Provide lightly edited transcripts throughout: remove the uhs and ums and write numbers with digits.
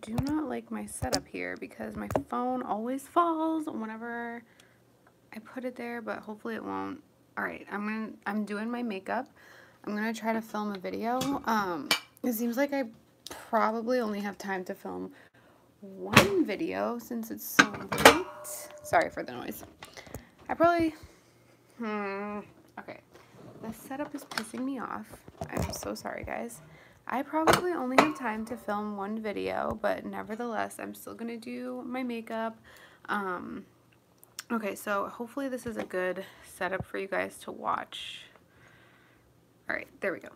do not like my setup here because my phone always falls whenever I put it there, but hopefully it won't. All right, I'm doing my makeup. I'm gonna try to film a video. It seems like I probably only have time to film one video since it's so late. Sorry for the noise. I probably, okay. The setup is pissing me off. I'm so sorry, guys. I probably only have time to film one video, but nevertheless, I'm still gonna do my makeup. Okay, so hopefully this is a good setup for you guys to watch. All right, there we go.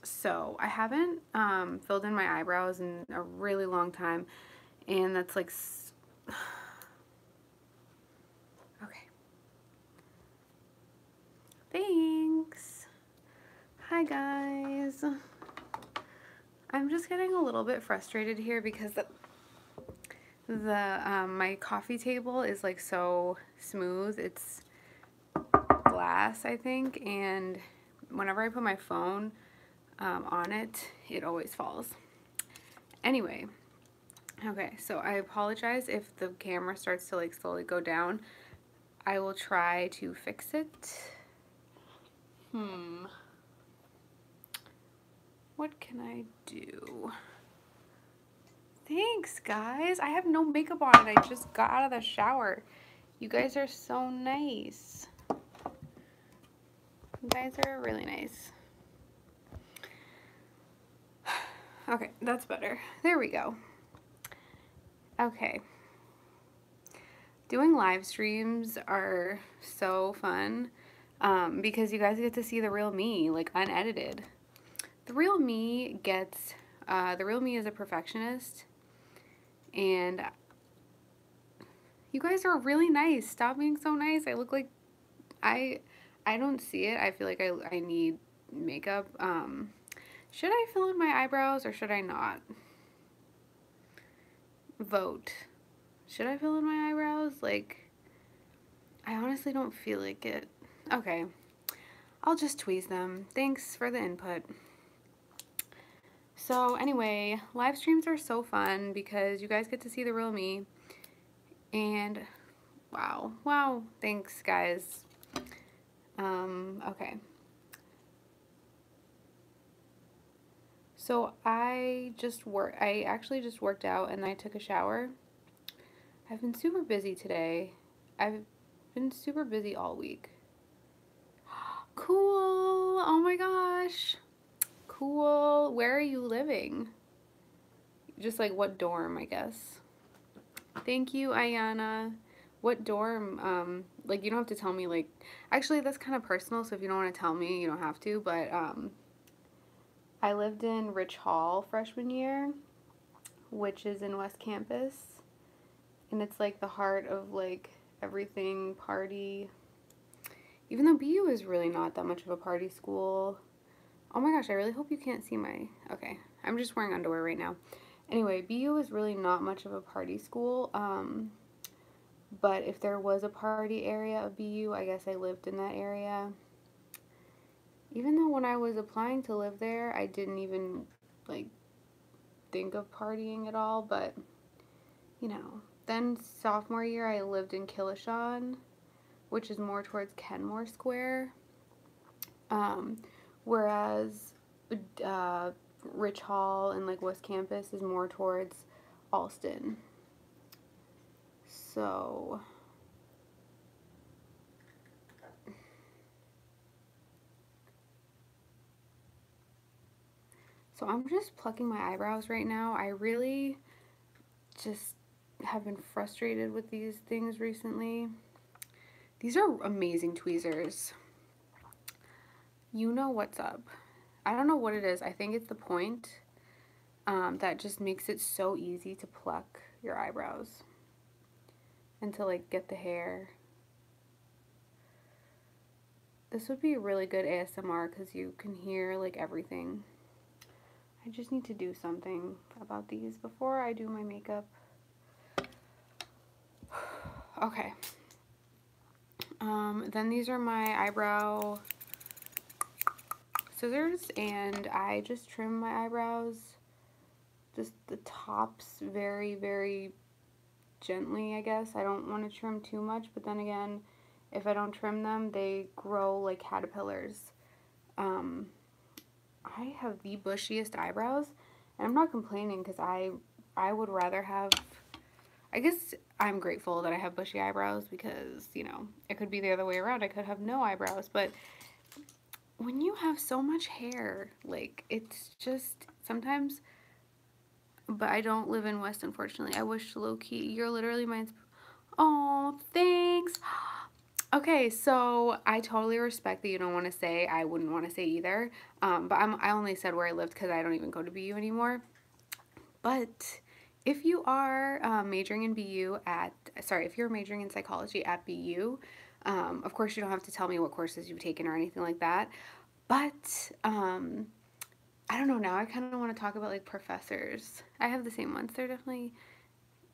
So I haven't filled in my eyebrows in a really long time, and that's like, okay. Thanks. Hi guys. I'm just getting a little bit frustrated here because my coffee table is like so smooth. It's glass, I think, and whenever I put my phone on it, it always falls. Anyway, okay, so I apologize if the camera starts to like slowly go down. I will try to fix it. What can I do? Thanks, guys. I have no makeup on and I just got out of the shower. You guys are so nice. You guys are really nice. Okay, that's better. There we go. Okay. Doing live streams are so fun because you guys get to see the real me, like unedited. The real me gets, the real me is a perfectionist, and you guys are really nice. Stop being so nice. I look like, I don't see it. I feel like I need makeup. Should I fill in my eyebrows or should I not? Vote. Should I fill in my eyebrows? Like, I honestly don't feel like it. Okay. I'll just tweeze them. Thanks for the input. So anyway, live streams are so fun because you guys get to see the real me. And wow, thanks guys. Okay. So I actually just worked out and I took a shower. I've been super busy today. I've been super busy all week. Cool. Oh my gosh. Cool. Where are you living? Just like what dorm, I guess. Thank you, Ayana. What dorm? Like you don't have to tell me, like, actually that's kind of personal, so if you don't want to tell me, you don't have to, but I lived in Rich Hall freshman year, which is in West Campus, and it's like the heart of like everything party, even though BU is really not that much of a party school. Oh my gosh, I really hope you can't see my, okay, I'm just wearing underwear right now. Anyway, BU is really not much of a party school, but if there was a party area of BU, I guess I lived in that area. Even though when I was applying to live there, I didn't even, like, think of partying at all, but, you know. Then sophomore year, I lived in Killishawn, which is more towards Kenmore Square, whereas Rich Hall and, like, West Campus is more towards Alston. So I'm just plucking my eyebrows right now. I really just have been frustrated with these things recently. These are amazing tweezers. You know what's up. I don't know what it is. I think it's the point that just makes it so easy to pluck your eyebrows and to like get the hair. This would be a really good ASMR because you can hear like everything. I just need to do something about these before I do my makeup. Okay. Then these are my eyebrow scissors, and I just trim my eyebrows just the tops very, very gently, I guess. I don't want to trim too much, but then again, if I don't trim them, they grow like caterpillars. Um, I have the bushiest eyebrows, and I'm not complaining because I would rather have. I guess I'm grateful that I have bushy eyebrows because, you know, it could be the other way around. I could have no eyebrows, but when you have so much hair, like, it's just sometimes, but I don't live in West, unfortunately. I wish low key. You're literally my. Oh, thanks. Okay, so I totally respect that you don't want to say. I wouldn't want to say either. But I only said where I lived because I don't even go to BU anymore. But if you are majoring in BU at, sorry, if you're majoring in psychology at BU, of course you don't have to tell me what courses you've taken or anything like that. But I don't know, now I kind of want to talk about like professors. I have the same ones. They're definitely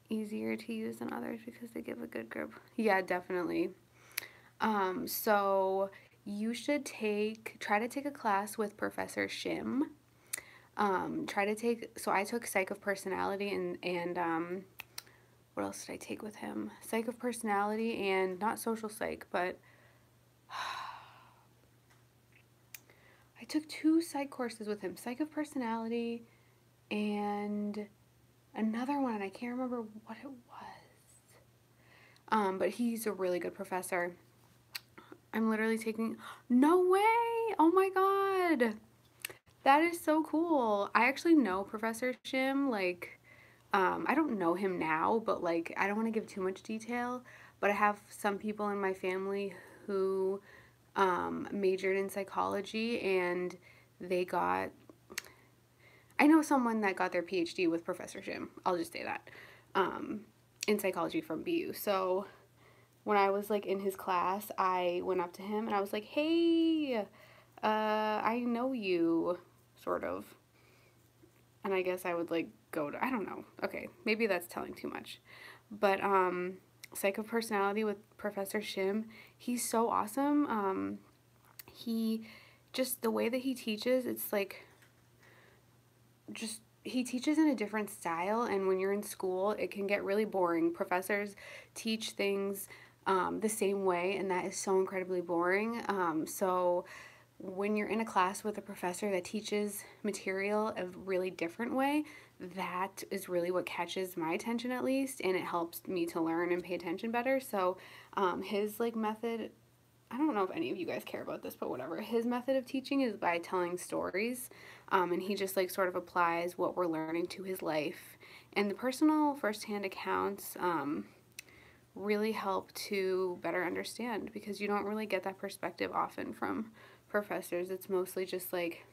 easier to use than others because they give a good grip. Yeah, definitely. So you should try to take a class with Professor Shim. So I took Psych of Personality and what else did I take with him? Psych of Personality and not Social Psych, but I took 2 psych courses with him, Psych of Personality and another one, and I can't remember what it was. But he's a really good professor. I'm literally taking, no way! Oh my god! That is so cool. I actually know Professor Shim, like, I don't know him now, but like, I don't want to give too much detail, but I have some people in my family who majored in psychology and they got, I know someone that got their PhD with Professor Shim. I'll just say that. In psychology from BU. So when I was like in his class, I went up to him and I was like, hey, I know you, sort of. And I guess I would like go to, I don't know. Okay, maybe that's telling too much. But Psych of Personality with Professor Shim, he's so awesome. He just, the way that he teaches, it's like just he teaches in a different style, and when you're in school it can get really boring. Professors teach things the same way, and that is so incredibly boring. So when you're in a class with a professor that teaches material a really different way, that is really what catches my attention, at least, and it helps me to learn and pay attention better. So his like method, I don't know if any of you guys care about this, but whatever. His method of teaching is by telling stories, and he just like sort of applies what we're learning to his life. And the personal firsthand accounts really help to better understand, because you don't really get that perspective often from professors. It's mostly just like,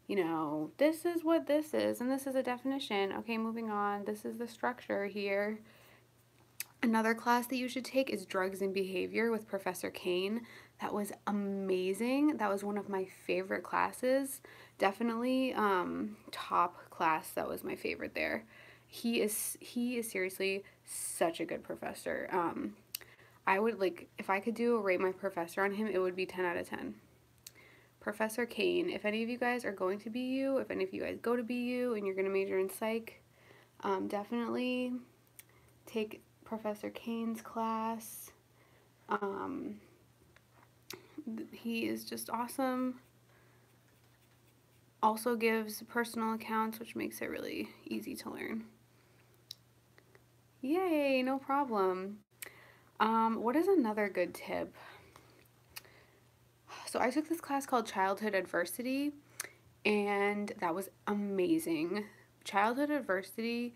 you know, this is what this is, and this is a definition. Okay, moving on. This is the structure here. Another class that you should take is Drugs and Behavior with Professor Kane. That was amazing. That was one of my favorite classes. Definitely top class. That was my favorite there. He is seriously such a good professor. I would like, if I could rate my professor on him, it would be 10 out of 10. Professor Kane. If any of you guys are going to BU, if any of you guys go to BU and you're going to major in psych, definitely take Professor Kane's class. He is just awesome. Also gives personal accounts, which makes it really easy to learn. Yay, no problem. What is another good tip? So I took this class called Childhood Adversity, and that was amazing. Childhood Adversity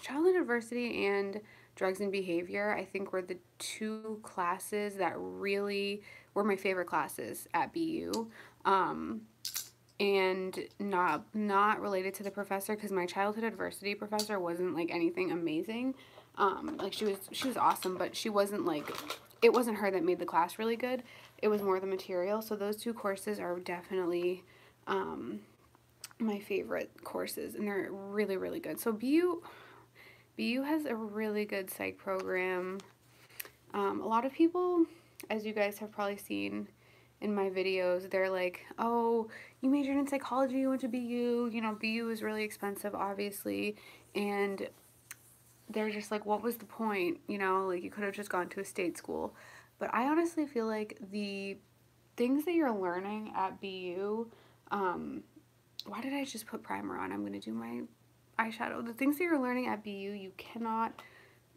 and Drugs and Behavior, I think, were the 2 classes that really were my favorite classes at BU. And not related to the professor, because my Childhood Adversity professor wasn't like anything amazing. Like she was awesome, but she wasn't like, it wasn't her that made the class really good. It was more the material. So those 2 courses are definitely my favorite courses, and they're really, really good. So BU has a really good psych program. A lot of people, as you guys have probably seen in my videos, they're like, oh, you majored in psychology, you went to BU, you know, BU is really expensive, obviously, and they're just like, what was the point? You know, like, you could have just gone to a state school. But I honestly feel like the things that you're learning at BU, why did I just put primer on? I'm going to do my eyeshadow. The things that you're learning at BU, you cannot,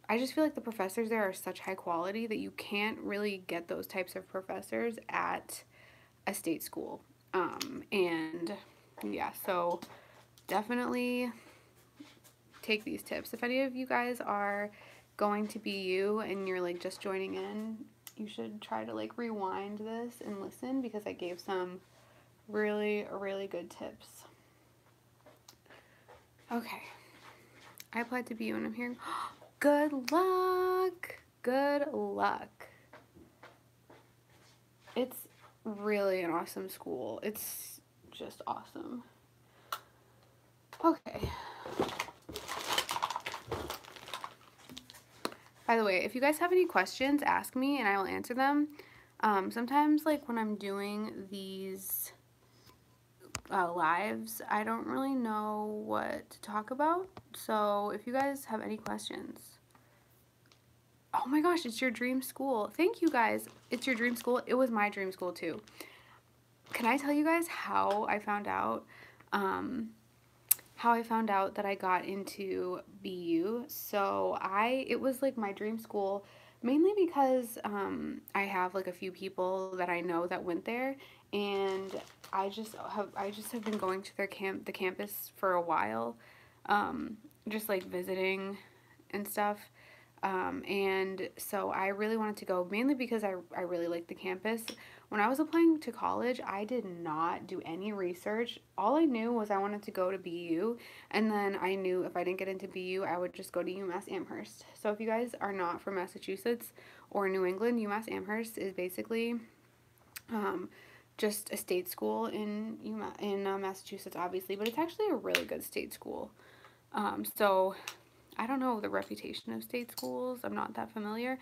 I just feel like the professors there are such high quality that you can't really get those types of professors at a state school. And yeah, so definitely take these tips. If any of you guys are going to BU and you're like just joining in, you should try to like rewind this and listen, because I gave some really, really good tips. Okay. I applied to BU and I'm hearing, good luck. Good luck. It's really an awesome school. It's just awesome. Okay. By the way, if you guys have any questions, ask me and I will answer them. Sometimes, like, when I'm doing these lives, I don't really know what to talk about. So if you guys have any questions. Oh my gosh, it's your dream school. Thank you guys. It's your dream school. It was my dream school too. Can I tell you guys how I found out? How I found out that I got into BU. So it was like my dream school, mainly because I have like a few people that I know that went there, and I just have been going to the campus for a while, just like visiting and stuff. And so I really wanted to go, mainly because I really like the campus. When I was applying to college, I did not do any research. All I knew was I wanted to go to BU, and then I knew if I didn't get into BU, I would just go to UMass Amherst. So if you guys are not from Massachusetts or New England, UMass Amherst is basically just a state school in Massachusetts, obviously, but it's actually a really good state school. So I don't know the reputation of state schools. I'm not that familiar,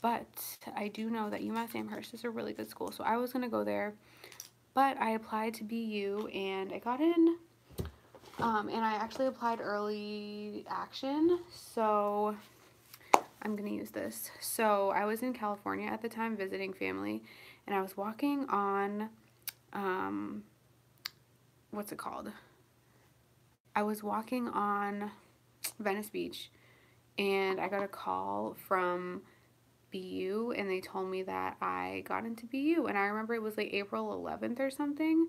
but I do know that UMass Amherst is a really good school. So I was going to go there, but I applied to BU and I got in. And I actually applied early action. So I'm going to use this. So I was in California at the time visiting family, and I was walking on, what's it called? I was walking on Venice Beach, and I got a call from BU, and they told me that I got into BU, and I remember it was like April 11th or something.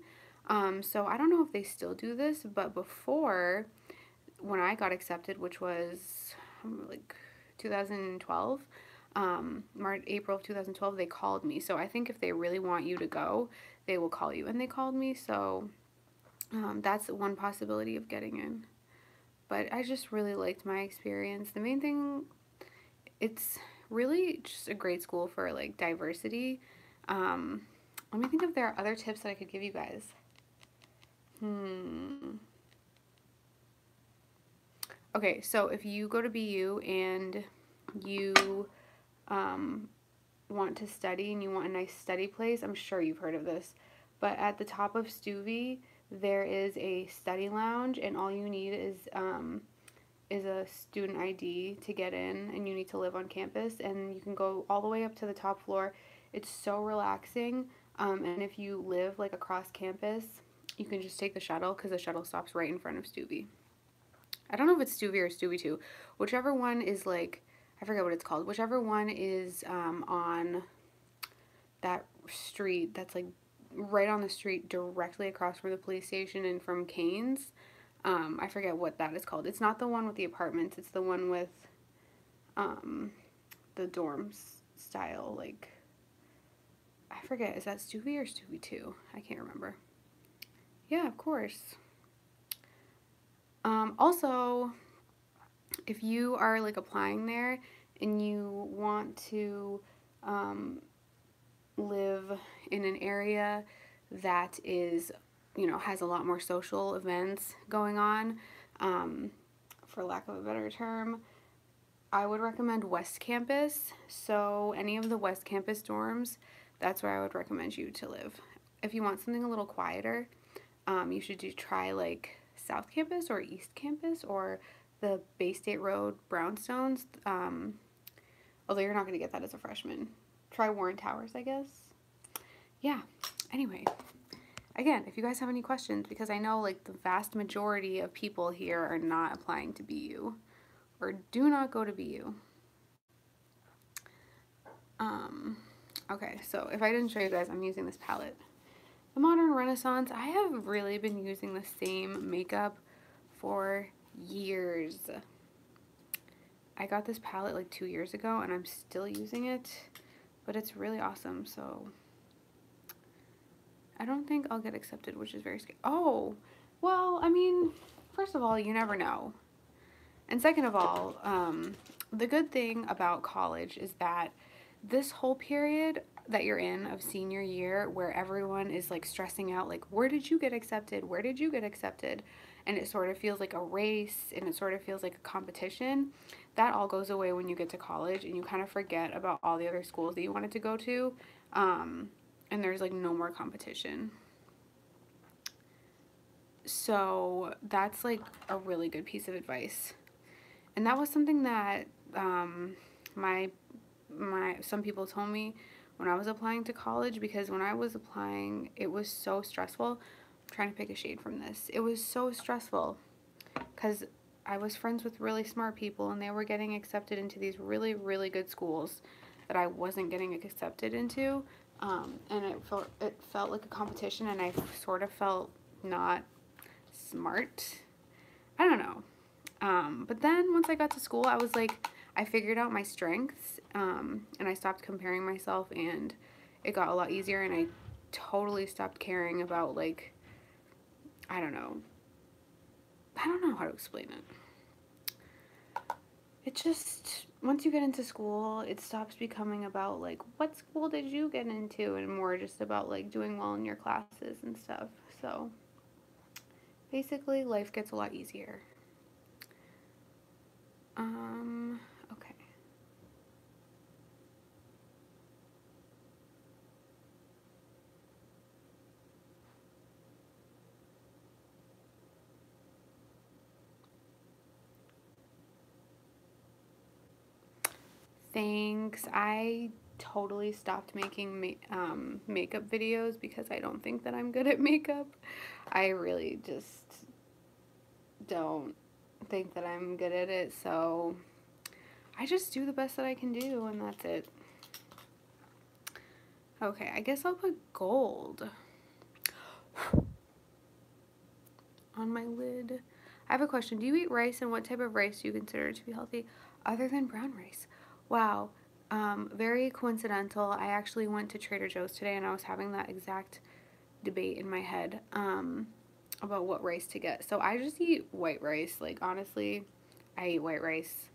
So I don't know if they still do this, but before, when I got accepted, which was like 2012, April of 2012, they called me. So I think if they really want you to go, they will call you, and they called me. So that's one possibility of getting in. But I just really liked my experience. The main thing, it's really just a great school for like diversity. Let me think if there are other tips that I could give you guys. Okay, so if you go to BU and you want to study and you want a nice study place, I'm sure you've heard of this, but at the top of Stuvie, there is a study lounge, and all you need is a student ID to get in, and you need to live on campus, and you can go all the way up to the top floor. It's so relaxing, and if you live like across campus, you can just take the shuttle, because the shuttle stops right in front of Stuvie. I don't know if it's Stuvie or Stuvie 2. Whichever one is like, I forget what it's called. Whichever one is on that street that's like right on the street directly across from the police station and from Canes. I forget what that is called. It's not the one with the apartments. It's the one with the dorms style. Like, I forget. Is that Stuvie or Stuvie 2? I can't remember. Yeah, of course. Also, if you are like applying there and you want to live in an area that is, you know, has a lot more social events going on, for lack of a better term, I would recommend West Campus. So any of the West Campus dorms, that's where I would recommend you to live. If you want something a little quieter, you should try like South Campus or East Campus or the Bay State Road brownstones. Although you're not going to get that as a freshman. Try Warren Towers, I guess. Yeah. Anyway, again, if you guys have any questions, because I know like the vast majority of people here are not applying to BU or do not go to BU. Okay, so if I didn't show you guys, I'm using this palette. The Modern Renaissance, I have really been using the same makeup for years. I got this palette like 2 years ago and I'm still using it, but it's really awesome. So I don't think I'll get accepted, which is very scary. Oh, well, I mean, first of all, you never know. And second of all, the good thing about college is that this whole period that you're in of senior year where everyone is like stressing out like, where did you get accepted? Where did you get accepted? And it sort of feels like a race and it sort of feels like a competition. That all goes away when you get to college and you kind of forget about all the other schools that you wanted to go to. And there's like no more competition. So that's like a really good piece of advice. And that was something that some people told me when I was applying to college, because when I was applying, it was so stressful. I'm trying to pick a shade from this. It was so stressful because I was friends with really smart people and they were getting accepted into these really, really good schools that I wasn't getting accepted into. And it felt like a competition and I sort of felt not smart. I don't know. But then once I got to school, I was like, I figured out my strengths, and I stopped comparing myself, and it got a lot easier, and I totally stopped caring about, like, I don't know how to explain it. It just, once you get into school, it stops becoming about, like, what school did you get into, and more just about, like, doing well in your classes and stuff. So, basically, life gets a lot easier. Okay. Thanks. I totally stopped making makeup videos because I don't think that I'm good at makeup. I really just don't think that I'm good at it, so I just do the best that I can do, and that's it. Okay, I guess I'll put gold on my lid. I have a question. Do you eat rice, and what type of rice do you consider to be healthy other than brown rice? Wow, very coincidental. I actually went to Trader Joe's today, and I was having that exact debate in my head about what rice to get. So I just eat white rice. Like, honestly, I eat white rice.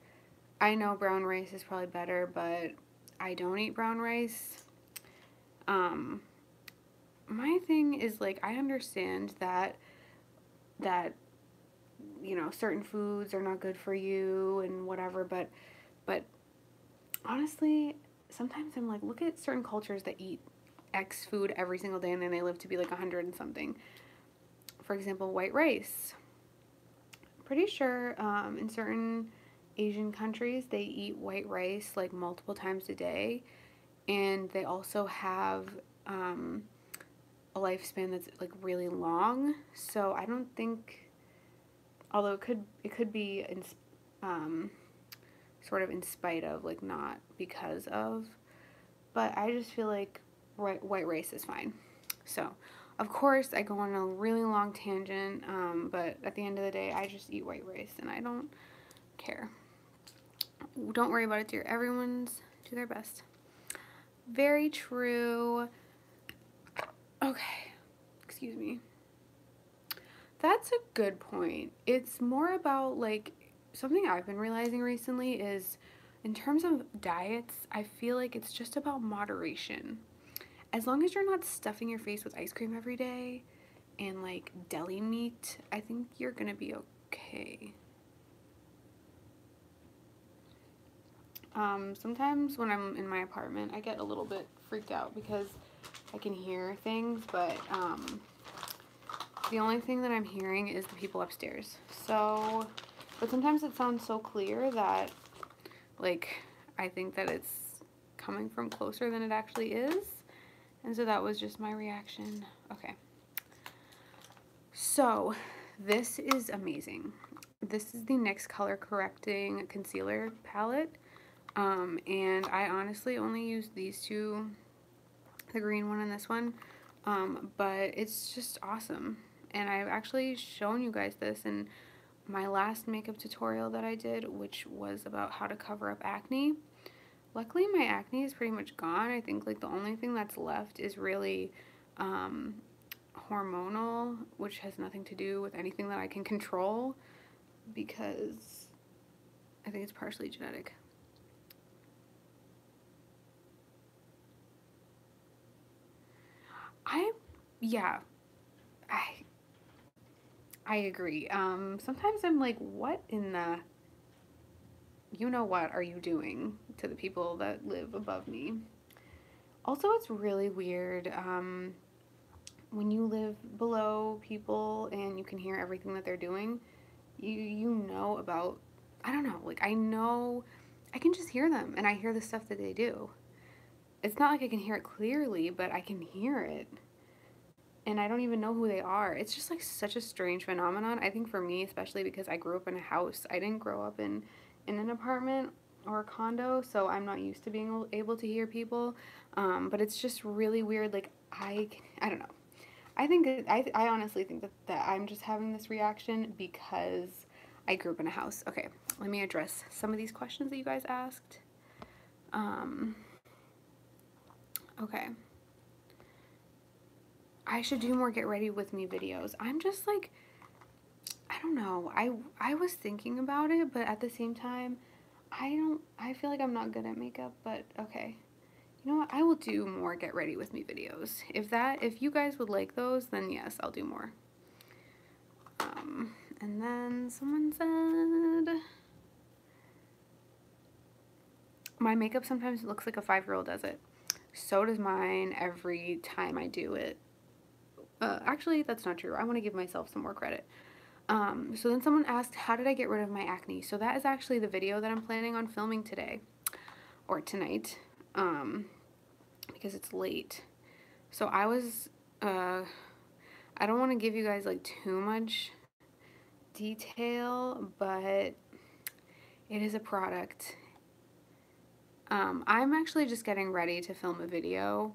I know brown rice is probably better, but I don't eat brown rice. My thing is, like, I understand that you know, certain foods are not good for you and whatever, but honestly, sometimes I'm like, look at certain cultures that eat X food every single day and then they live to be like 100 and something. For example, white rice. Pretty sure in certain Asian countries they eat white rice like multiple times a day, and they also have a lifespan that's like really long. So I don't think, although it could be in, sort of in spite of, like not because of, but I just feel like white rice is fine. So of course I go on a really long tangent, but at the end of the day I just eat white rice and I don't care. Don't worry about it, dear. Everyone's do their best. Very true. Okay, excuse me. That's a good point. It's more about, like, something I've been realizing recently is in terms of diets, I feel like it's just about moderation. As long as you're not stuffing your face with ice cream every day and like deli meat, I think you're gonna be okay. Sometimes when I'm in my apartment, I get a little bit freaked out because I can hear things, but the only thing that I'm hearing is the people upstairs. So, but sometimes it sounds so clear that, like, I think that it's coming from closer than it actually is. And so that was just my reaction. Okay. So, this is amazing. This is the NYX Color Correcting Concealer Palette. And I honestly only used these two, the green one and this one. But it's just awesome. And I've actually shown you guys this in my last makeup tutorial that I did, which was about how to cover up acne. Luckily, my acne is pretty much gone. I think like the only thing that's left is really hormonal, which has nothing to do with anything that I can control because I think it's partially genetic. I agree. Sometimes I'm like, what in the, you know what are you doing to the people that live above me? Also, it's really weird when you live below people and you can hear everything that they're doing. You know about, I don't know, like I know, I can just hear them and I hear the stuff that they do. It's not like I can hear it clearly, but I can hear it. And I don't even know who they are. It's just like such a strange phenomenon. I think for me, especially because I grew up in a house. I didn't grow up in an apartment or a condo, so I'm not used to being able to hear people. But it's just really weird. Like I don't know. I think I honestly think that I'm just having this reaction because I grew up in a house. Okay, let me address some of these questions that you guys asked. Okay. I should do more get ready with me videos. I'm just like, I don't know. I was thinking about it, but at the same time, I feel like I'm not good at makeup, but okay. You know what? I will do more get ready with me videos. If you guys would like those, then yes, I'll do more. And then someone said, my makeup sometimes looks like a 5-year-old does it. So does mine every time I do it. Actually, that's not true. I want to give myself some more credit. So then someone asked, how did I get rid of my acne? So that is actually the video that I'm planning on filming today or tonight, because it's late. So I was, I don't want to give you guys like too much detail, but it is a product. I'm actually just getting ready to film a video.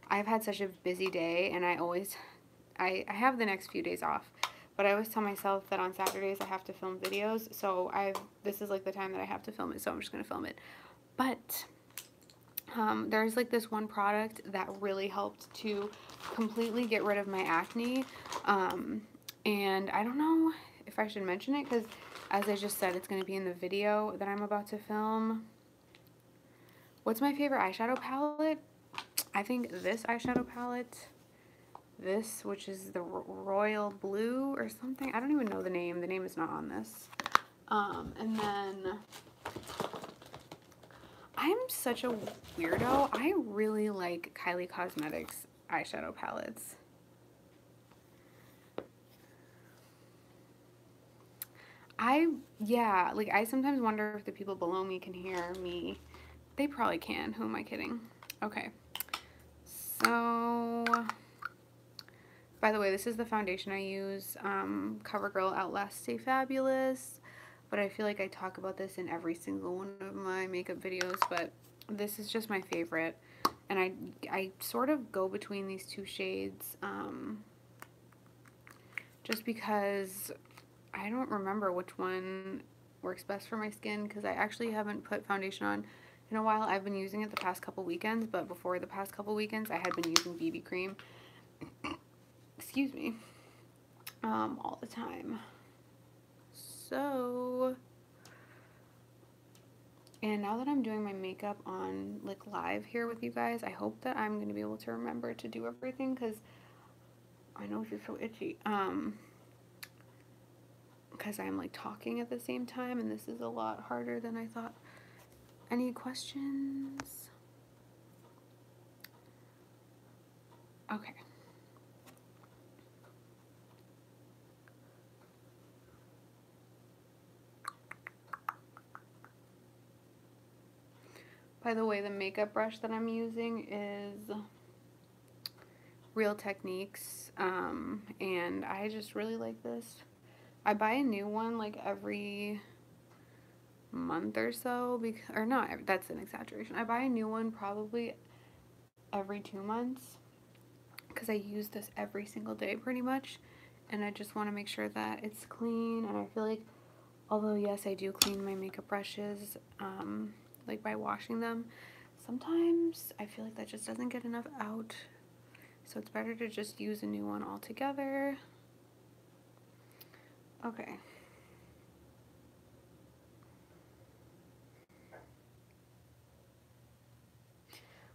I've had such a busy day and I have the next few days off. But I always tell myself that on Saturdays I have to film videos, so this is like the time that I have to film it, so I'm just going to film it. But there's like this one product that really helped to completely get rid of my acne, and I don't know if I should mention it because, as I just said, it's going to be in the video that I'm about to film. What's my favorite eyeshadow palette? I think this eyeshadow palette. This, which is the royal blue or something. I don't even know the name. The name is not on this. And then I'm such a weirdo. I really like Kylie Cosmetics eyeshadow palettes. Yeah, like I sometimes wonder if the people below me can hear me. They probably can. Who am I kidding? Okay. So, by the way, this is the foundation I use, CoverGirl Outlast Stay Fabulous, but I feel like I talk about this in every single one of my makeup videos, but this is just my favorite, and I sort of go between these two shades, just because I don't remember which one works best for my skin, because I actually haven't put foundation on in a while. I've been using it the past couple weekends, but before the past couple weekends, I had been using BB cream. Excuse me, all the time. So, and now that I'm doing my makeup on like live here with you guys, I hope that I'm going to be able to remember to do everything because I know it's so itchy. Because I'm like talking at the same time and this is a lot harder than I thought. Any questions? Okay. By the way, the makeup brush that I'm using is Real Techniques, and I just really like this. I buy a new one like every month or so, or not, that's an exaggeration. I buy a new one probably every 2 months because I use this every single day pretty much, and I just want to make sure that it's clean. And I feel like, although yes, I do clean my makeup brushes like by washing them, sometimes I feel like that just doesn't get enough out, so it's better to just use a new one altogether. Okay.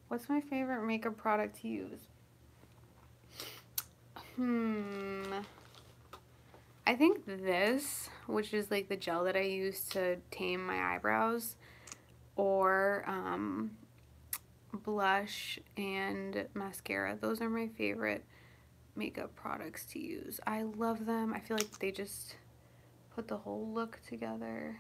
What's my favorite makeup product to use? I think this, which is like the gel that I use to tame my eyebrows, or blush and mascara. Those are my favorite makeup products to use. I love them. I feel like they just put the whole look together.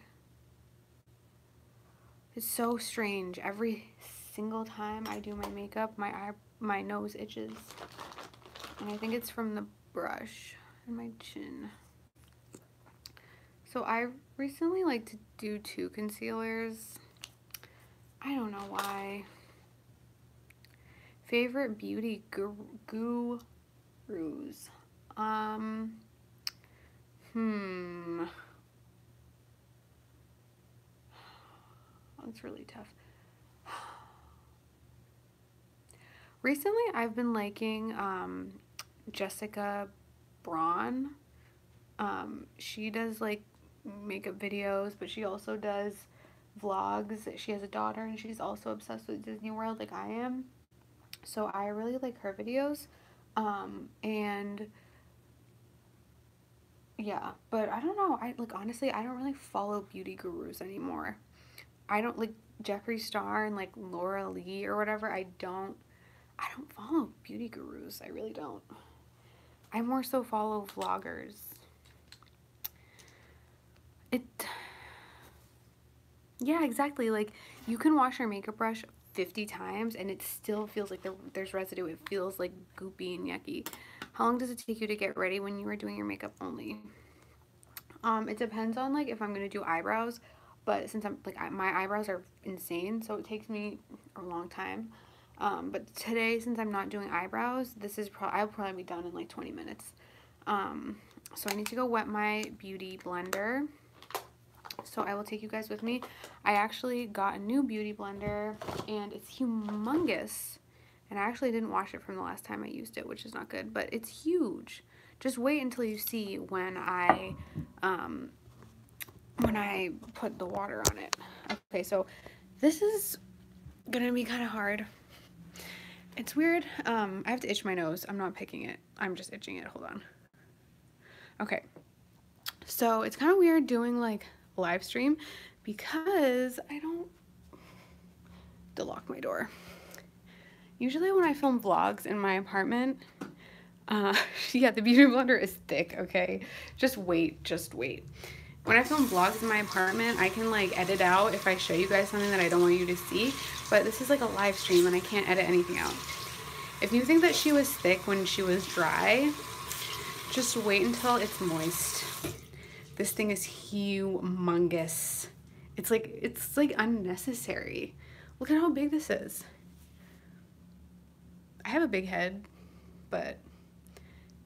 It's so strange. Every single time I do my makeup, my nose itches. And I think it's from the brush and my chin. So I recently like to do 2 concealers. I don't know why. Favorite beauty gurus. That's really tough. Recently, I've been liking Jessica Braun. She does like makeup videos, but she also does vlogs. She has a daughter, and she's also obsessed with Disney World like I am. So I really like her videos. And yeah, but I don't know. Honestly, I don't really follow beauty gurus anymore. I don't like Jeffree Star and like Laura Lee or whatever. I don't follow beauty gurus. I really don't. I more so follow vloggers. Yeah, exactly. Like, you can wash your makeup brush 50 times and it still feels like there's residue. It feels like goopy and yucky. How long does it take you to get ready when you are doing your makeup only? It depends on like if I'm gonna do eyebrows, but since I'm like my eyebrows are insane, so it takes me a long time. But today, since I'm not doing eyebrows, I'll probably be done in like 20 minutes. So I need to go wet my beauty blender. So I will take you guys with me. I actually got a new beauty blender and it's humongous. And I actually didn't wash it from the last time I used it, which is not good, but it's huge. Just wait until you see when I put the water on it. Okay, so this is gonna be kind of hard. It's weird. I have to itch my nose. I'm not picking it. I'm just itching it. Hold on. Okay. So it's kind of weird doing like live stream because I don't lock my door. Usually when I film vlogs in my apartment, yeah, the beauty blender is thick, okay? Just wait. When I film vlogs in my apartment, I can like edit out if I show you guys something that I don't want you to see, but this is like a live stream and I can't edit anything out. If you think that she was thick when she was dry, just wait until it's moist. This thing is humongous. It's like unnecessary. Look at how big this is. I have a big head, but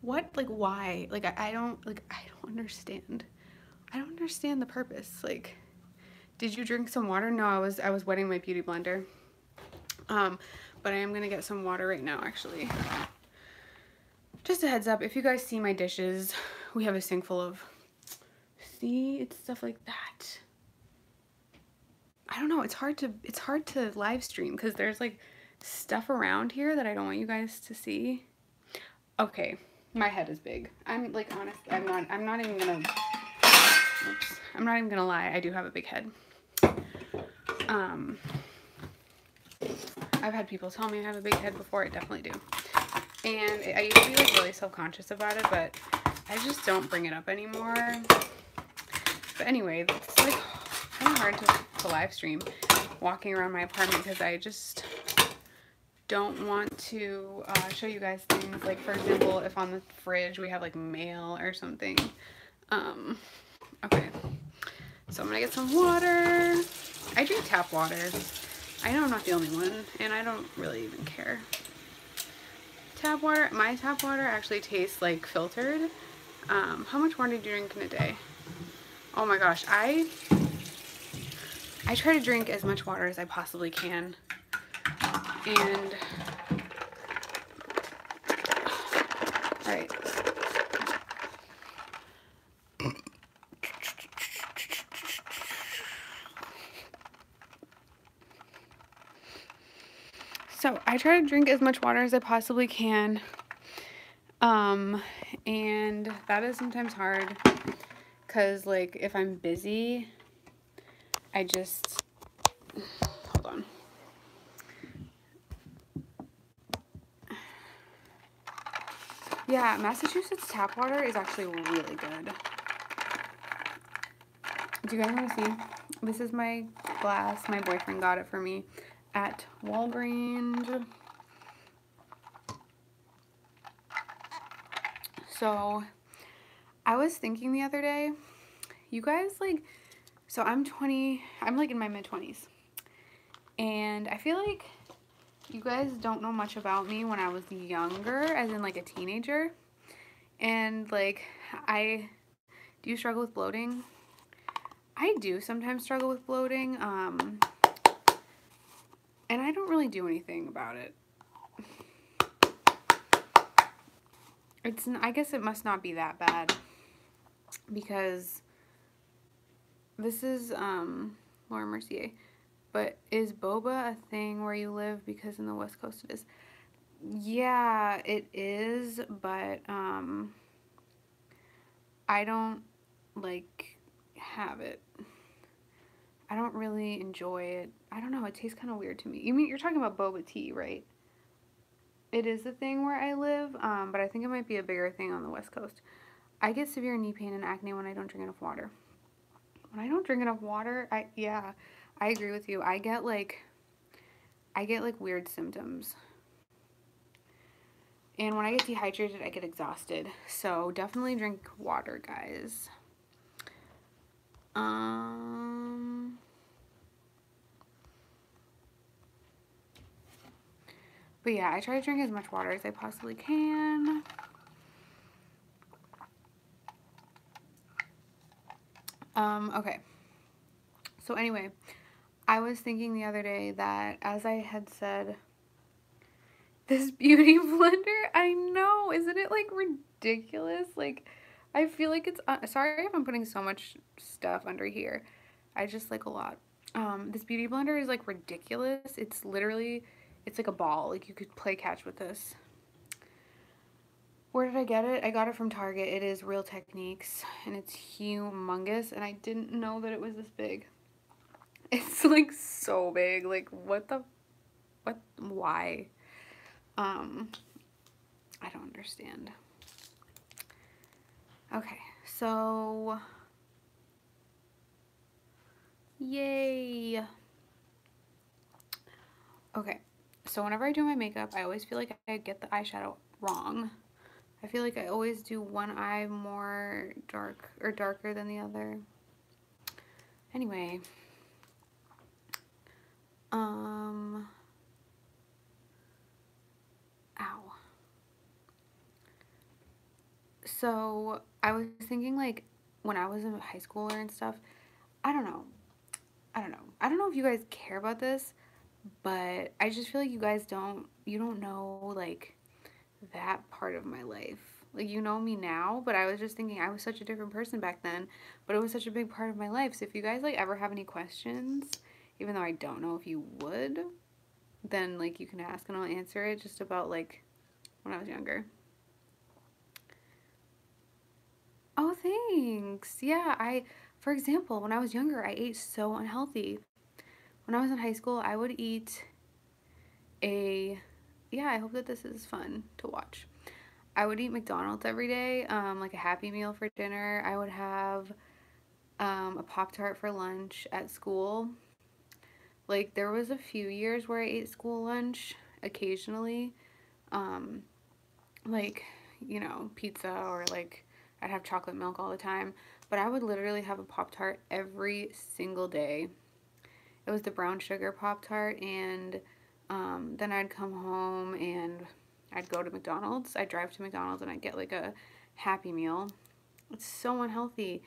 what, like, why? Like, I don't understand. I don't understand the purpose. Like, did you drink some water? No, I was wetting my beauty blender. But I am gonna get some water right now, actually. Just a heads up, if you guys see my dishes, we have a sink full of, see, it's stuff like that. I don't know, it's hard to live stream because there's like stuff around here that I don't want you guys to see. Okay, my head is big. I'm like, honestly, I'm not even gonna lie, I do have a big head. I've had people tell me I have a big head before. I definitely do. And I used to be like really self-conscious about it, but I just don't bring it up anymore. But anyway, it's like kind of hard to live stream walking around my apartment because I just don't want to show you guys things. Like, for example, if on the fridge we have like mail or something. Okay, so I'm gonna get some water. I drink tap water. I know I'm not the only one, and I don't really even care. Tap water, my tap water actually tastes like filtered. How much water do you drink in a day? Oh my gosh, I try to drink as much water as I possibly can. And all right. So I try to drink as much water as I possibly can. And that is sometimes hard because like if I'm busy, I just, hold on. Yeah, Massachusetts tap water is actually really good. Do you guys want to see? This is my glass. My boyfriend got it for me at Walgreens. So I was thinking the other day, you guys like, so I'm 20, I'm like in my mid-20s. And I feel like you guys don't know much about me when I was younger, as in like a teenager. And like, do you struggle with bloating? I do sometimes struggle with bloating, and I don't really do anything about it. I guess it must not be that bad, because this is, Laura Mercier, but is boba a thing where you live? Because in the West Coast it is. Yeah, it is, but, I don't, like, have it. I don't really enjoy it. I don't know, it tastes kind of weird to me. You're talking about boba tea, right? It is a thing where I live, but I think it might be a bigger thing on the West Coast. I get severe knee pain and acne when I don't drink enough water. When I don't drink enough water, I agree with you. I get like weird symptoms. And when I get dehydrated, I get exhausted. So definitely drink water, guys. But yeah, I try to drink as much water as I possibly can. Okay. So anyway, I was thinking the other day that, as I had said, this beauty blender, I know, isn't it like ridiculous? Like, I feel like it's, sorry if I'm putting so much stuff under here. I just like a lot. This beauty blender is like ridiculous. It's literally, it's like a ball. Like you could play catch with this. Where did I get it? I got it from Target. It is Real Techniques, and it's humongous, and I didn't know that it was this big. It's like so big. Like what, why? I don't understand. Okay, so yay. Okay, so whenever I do my makeup, I always feel like I get the eyeshadow wrong. I feel like I always do one eye more dark or darker than the other. Anyway, ow. So I was thinking, like, when I was in high school and stuff, I don't know if you guys care about this, but I just feel like you guys you don't know, like, that part of my life. Like, you know me now, but I was just thinking I was such a different person back then, but it was such a big part of my life. So if you guys, like, ever have any questions, even though I don't know if you would, then, like, you can ask and I'll answer it, just about, like, when I was younger. Oh, thanks. Yeah, for example, when I was younger, I ate so unhealthy. When I was in high school, I would eat a yeah, I hope that this is fun to watch. I would eat McDonald's every day, like a Happy Meal for dinner. I would have a Pop Tart for lunch at school. Like there was a few years where I ate school lunch occasionally, um, like pizza or like I'd have chocolate milk all the time. But I would literally have a Pop Tart every single day. It was the brown sugar Pop Tart, and then I'd come home and I'd go to McDonald's. I'd drive to McDonald's and I'd get like a Happy Meal. It's so unhealthy.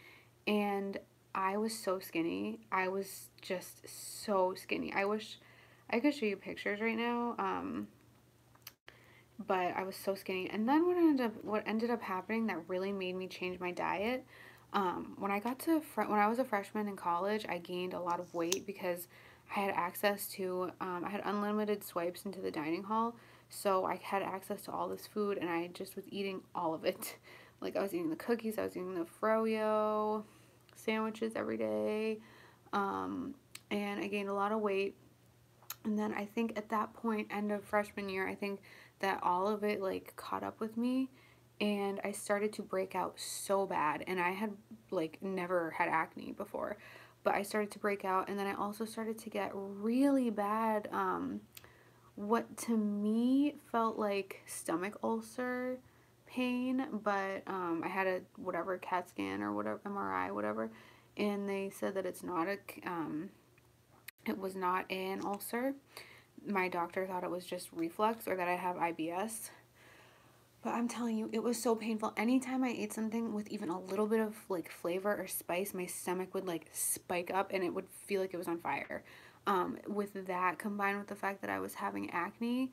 And I was so skinny. I was just so skinny. I wish I could show you pictures right now. But I was so skinny. And then what ended up happening that really made me change my diet. When I was a freshman in college, I gained a lot of weight because I had access to I had unlimited swipes into the dining hall, so I had access to all this food, and I just was eating all of it. Like I was eating the cookies, I was eating the froyo sandwiches every day, and I gained a lot of weight. And then I think at that point, end of freshman year, I think that all of it like caught up with me, and I started to break out so bad. And I had like never had acne before, but I started to break out, and then I also started to get really bad, what to me felt like stomach ulcer pain, but I had a whatever CAT scan or whatever MRI whatever, and they said that it was not an ulcer. My doctor thought it was just reflux or that I have IBS. But I'm telling you, it was so painful. Anytime I ate something with even a little bit of like flavor or spice, my stomach would like spike up and it would feel like it was on fire. With that combined with the fact that I was having acne,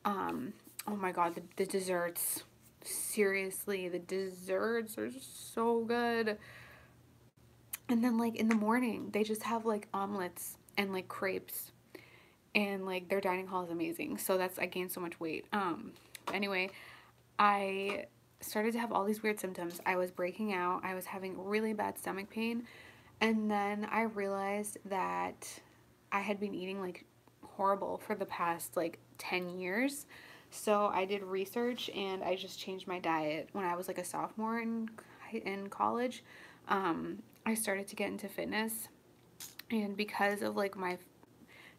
oh my god, the desserts. Seriously, the desserts are so good. And then like in the morning, they just have like omelets and like crepes, and like their dining hall is amazing. So that's I gained so much weight. Anyway, I started to have all these weird symptoms. I was breaking out. I was having really bad stomach pain, and then I realized that I had been eating like horrible for the past like 10 years. So I did research and I just changed my diet when I was like a sophomore in college. I started to get into fitness, and because of like my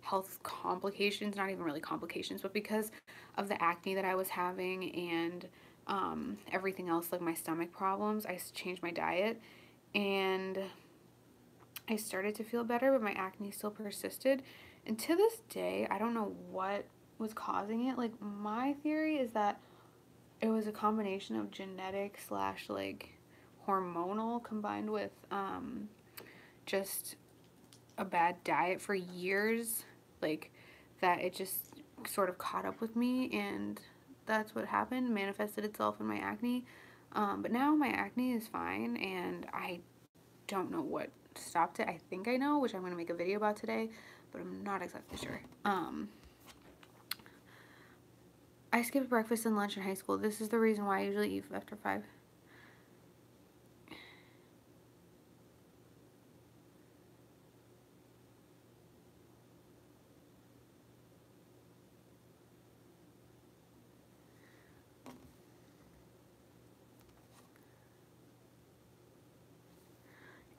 health complications, not even really complications, but because of the acne that I was having and everything else, like my stomach problems, I changed my diet, and I started to feel better, but my acne still persisted. And to this day, I don't know what was causing it. Like, my theory is that it was a combination of genetic slash like hormonal combined with just a bad diet for years, like that it just sort of caught up with me, and that's what happened, manifested itself in my acne. But now my acne is fine, and I don't know what stopped it. I think I know, which I'm going to make a video about today, but I'm not exactly sure. I skipped breakfast and lunch in high school. This is the reason why I usually eat after 5.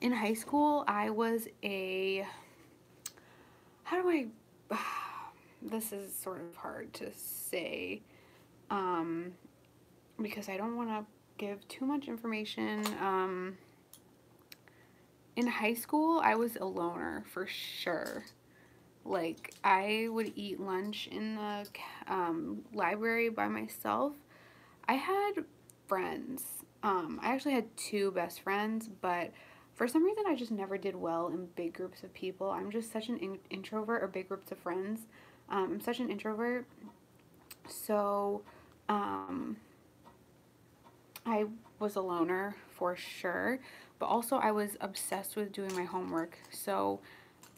In high school, I was a, how do I, this is sort of hard to say, um, because I don't want to give too much information. In high school, I was a loner for sure. Like, I would eat lunch in the library by myself. I had friends. I actually had 2 best friends, but for some reason, I just never did well in big groups of people. I'm just such an introvert, or big groups of friends. I'm such an introvert. So, um, I was a loner for sure, but also I was obsessed with doing my homework. So,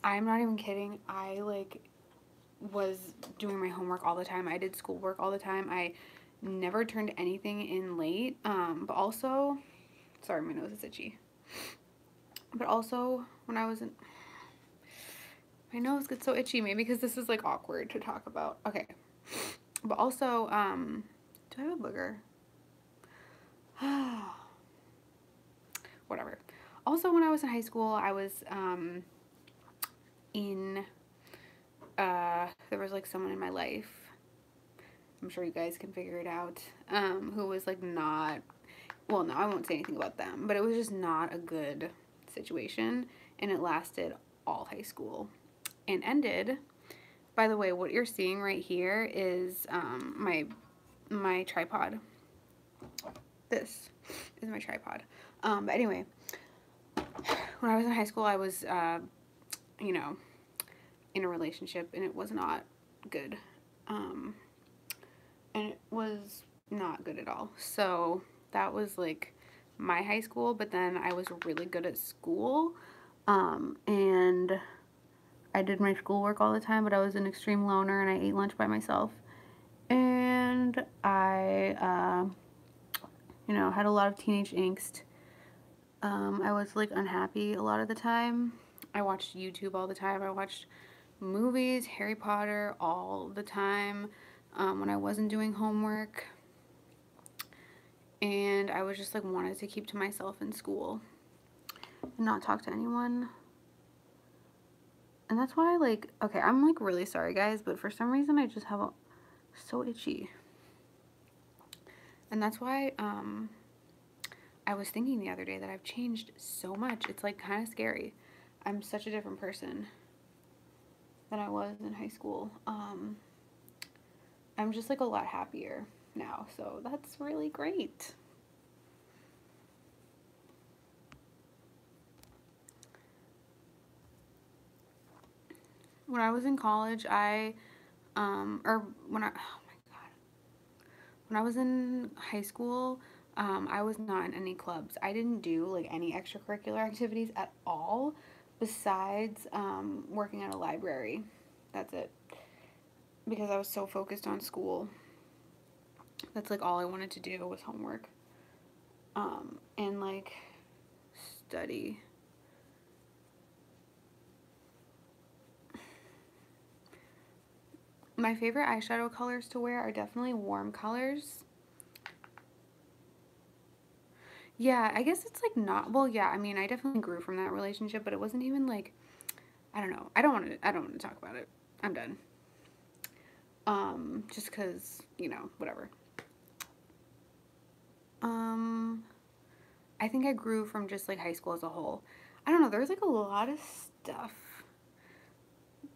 I'm not even kidding. I like was doing my homework all the time. I did schoolwork all the time. I never turned anything in late. But also, sorry, my nose is itchy. But also, when I was in, my nose gets so itchy, maybe because this is like awkward to talk about. Okay. But also, do I have a booger? Whatever. Also, when I was in high school, I was in there was like someone in my life. I'm sure you guys can figure it out. Who was like not, well, no, I won't say anything about them, but it was just not a good situation, and it lasted all high school and ended. By the way, what you're seeing right here is my tripod. This is my tripod. But anyway, when I was in high school, I was, you know, in a relationship, and it was not good. And it was not good at all. So that was like my high school, but then I was really good at school. And I did my schoolwork all the time, but I was an extreme loner and I ate lunch by myself. And I, had a lot of teenage angst. I was like unhappy a lot of the time. I watched YouTube all the time. I watched movies, Harry Potter all the time when I wasn't doing homework. And I was just like wanted to keep to myself in school and not talk to anyone. And that's why, like, okay, I'm like really sorry guys, but for some reason I just have so itchy. And that's why I was thinking the other day that I've changed so much. It's like kind of scary. I'm such a different person than I was in high school. I'm just like a lot happier now, so that's really great. When I was in college, when I was in high school, I was not in any clubs. I didn't do like any extracurricular activities at all besides working at a library. That's it. Because I was so focused on school. That's like all I wanted to do was homework. And like study. My favorite eyeshadow colors to wear are definitely warm colors. Yeah, I guess it's like not, well, yeah, I mean, I definitely grew from that relationship, but it wasn't even like, I don't know. I don't want to talk about it. I'm done. Just cuz, whatever. I think I grew from just like high school as a whole. I don't know, there's like a lot of stuff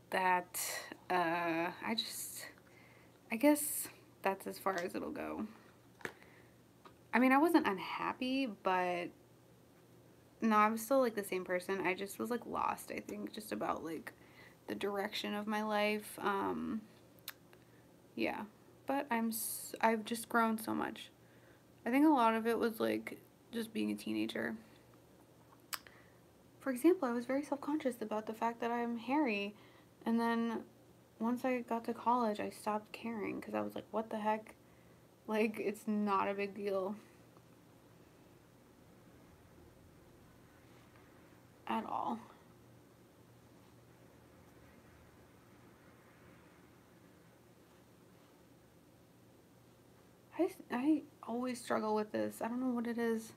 that I guess that's as far as it'll go. I mean, I wasn't unhappy, but no, I was still like the same person. I just was like lost, I think, just about like the direction of my life. Yeah, but I've just grown so much. I think a lot of it was like just being a teenager. For example, I was very self-conscious about the fact that I'm hairy, and then once I got to college, I stopped caring because I was like, what the heck? Like, it's not a big deal at all. I always struggle with this. I don't know what it is.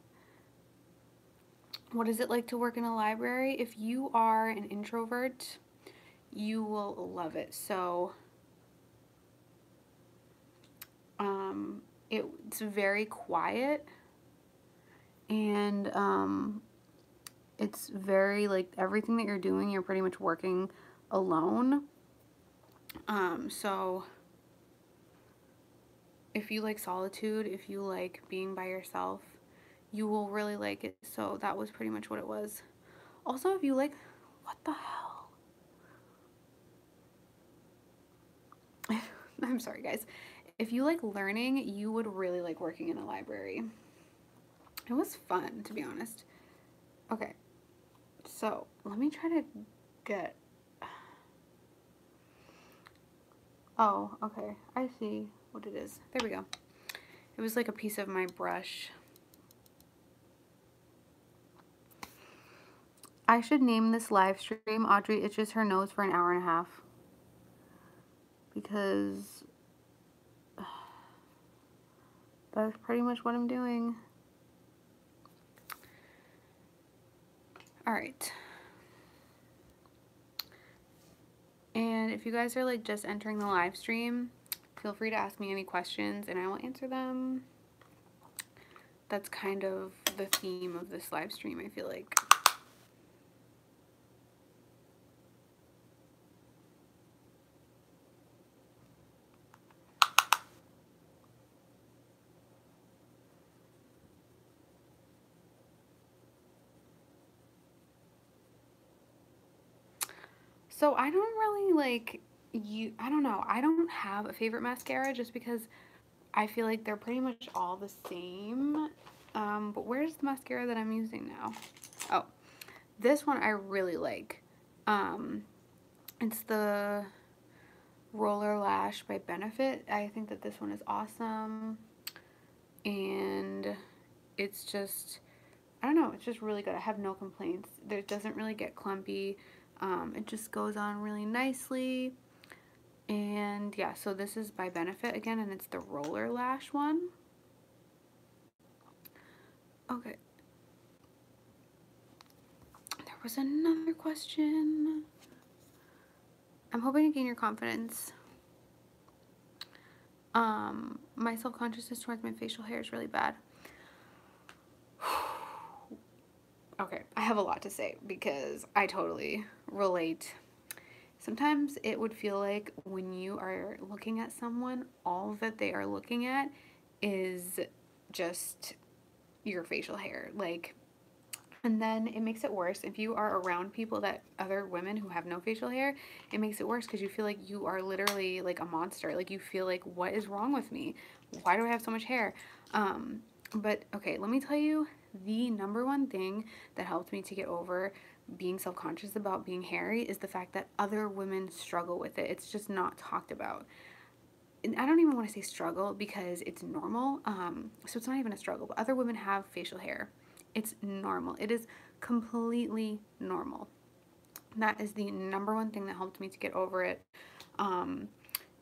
What is it like to work in a library? If you are an introvert, you will love it. So, it's very quiet, and it's very like everything that you're doing, you're pretty much working alone. So if you like solitude, if you like being by yourself, you will really like it. So that was pretty much what it was. Also, if you like, what the hell? I'm sorry, guys. If you like learning, you would really like working in a library. It was fun, to be honest. Okay, so let me try to get. Oh, okay. I see what it is. There we go. It was like a piece of my brush. I should name this live stream Audrey Itches Her Nose for an hour and a half. Because That's pretty much what I'm doing. All right. And if you guys are like just entering the live stream, feel free to ask me any questions and I will answer them. That's kind of the theme of this live stream, I feel like. So I don't really like I don't know. I don't have a favorite mascara just because I feel like they're pretty much all the same. But where's the mascara that I'm using now? Oh, this one I really like. It's the Roller Lash by Benefit. I think that this one is awesome. And it's just, I don't know, it's just really good. I have no complaints. It doesn't really get clumpy. It just goes on really nicely. And yeah, so this is by Benefit again, and it's the Roller Lash one. Okay. There was another question. I'm hoping to gain your confidence. My self-consciousness towards my facial hair is really bad. Okay, I have a lot to say because I totally relate. Sometimes it would feel like when you are looking at someone, all that they are looking at is just your facial hair. Like, and then it makes it worse if you are around people that other women who have no facial hair. It makes it worse because you feel like you are literally like a monster. Like you feel like, what is wrong with me? Why do I have so much hair? But okay, let me tell you the number one thing that helped me to get over being self-conscious about being hairy is the fact that other women struggle with it. It's just not talked about. And I don't even want to say struggle because it's normal. So it's not even a struggle, but other women have facial hair. It's normal. It is completely normal. That is the number one thing that helped me to get over it.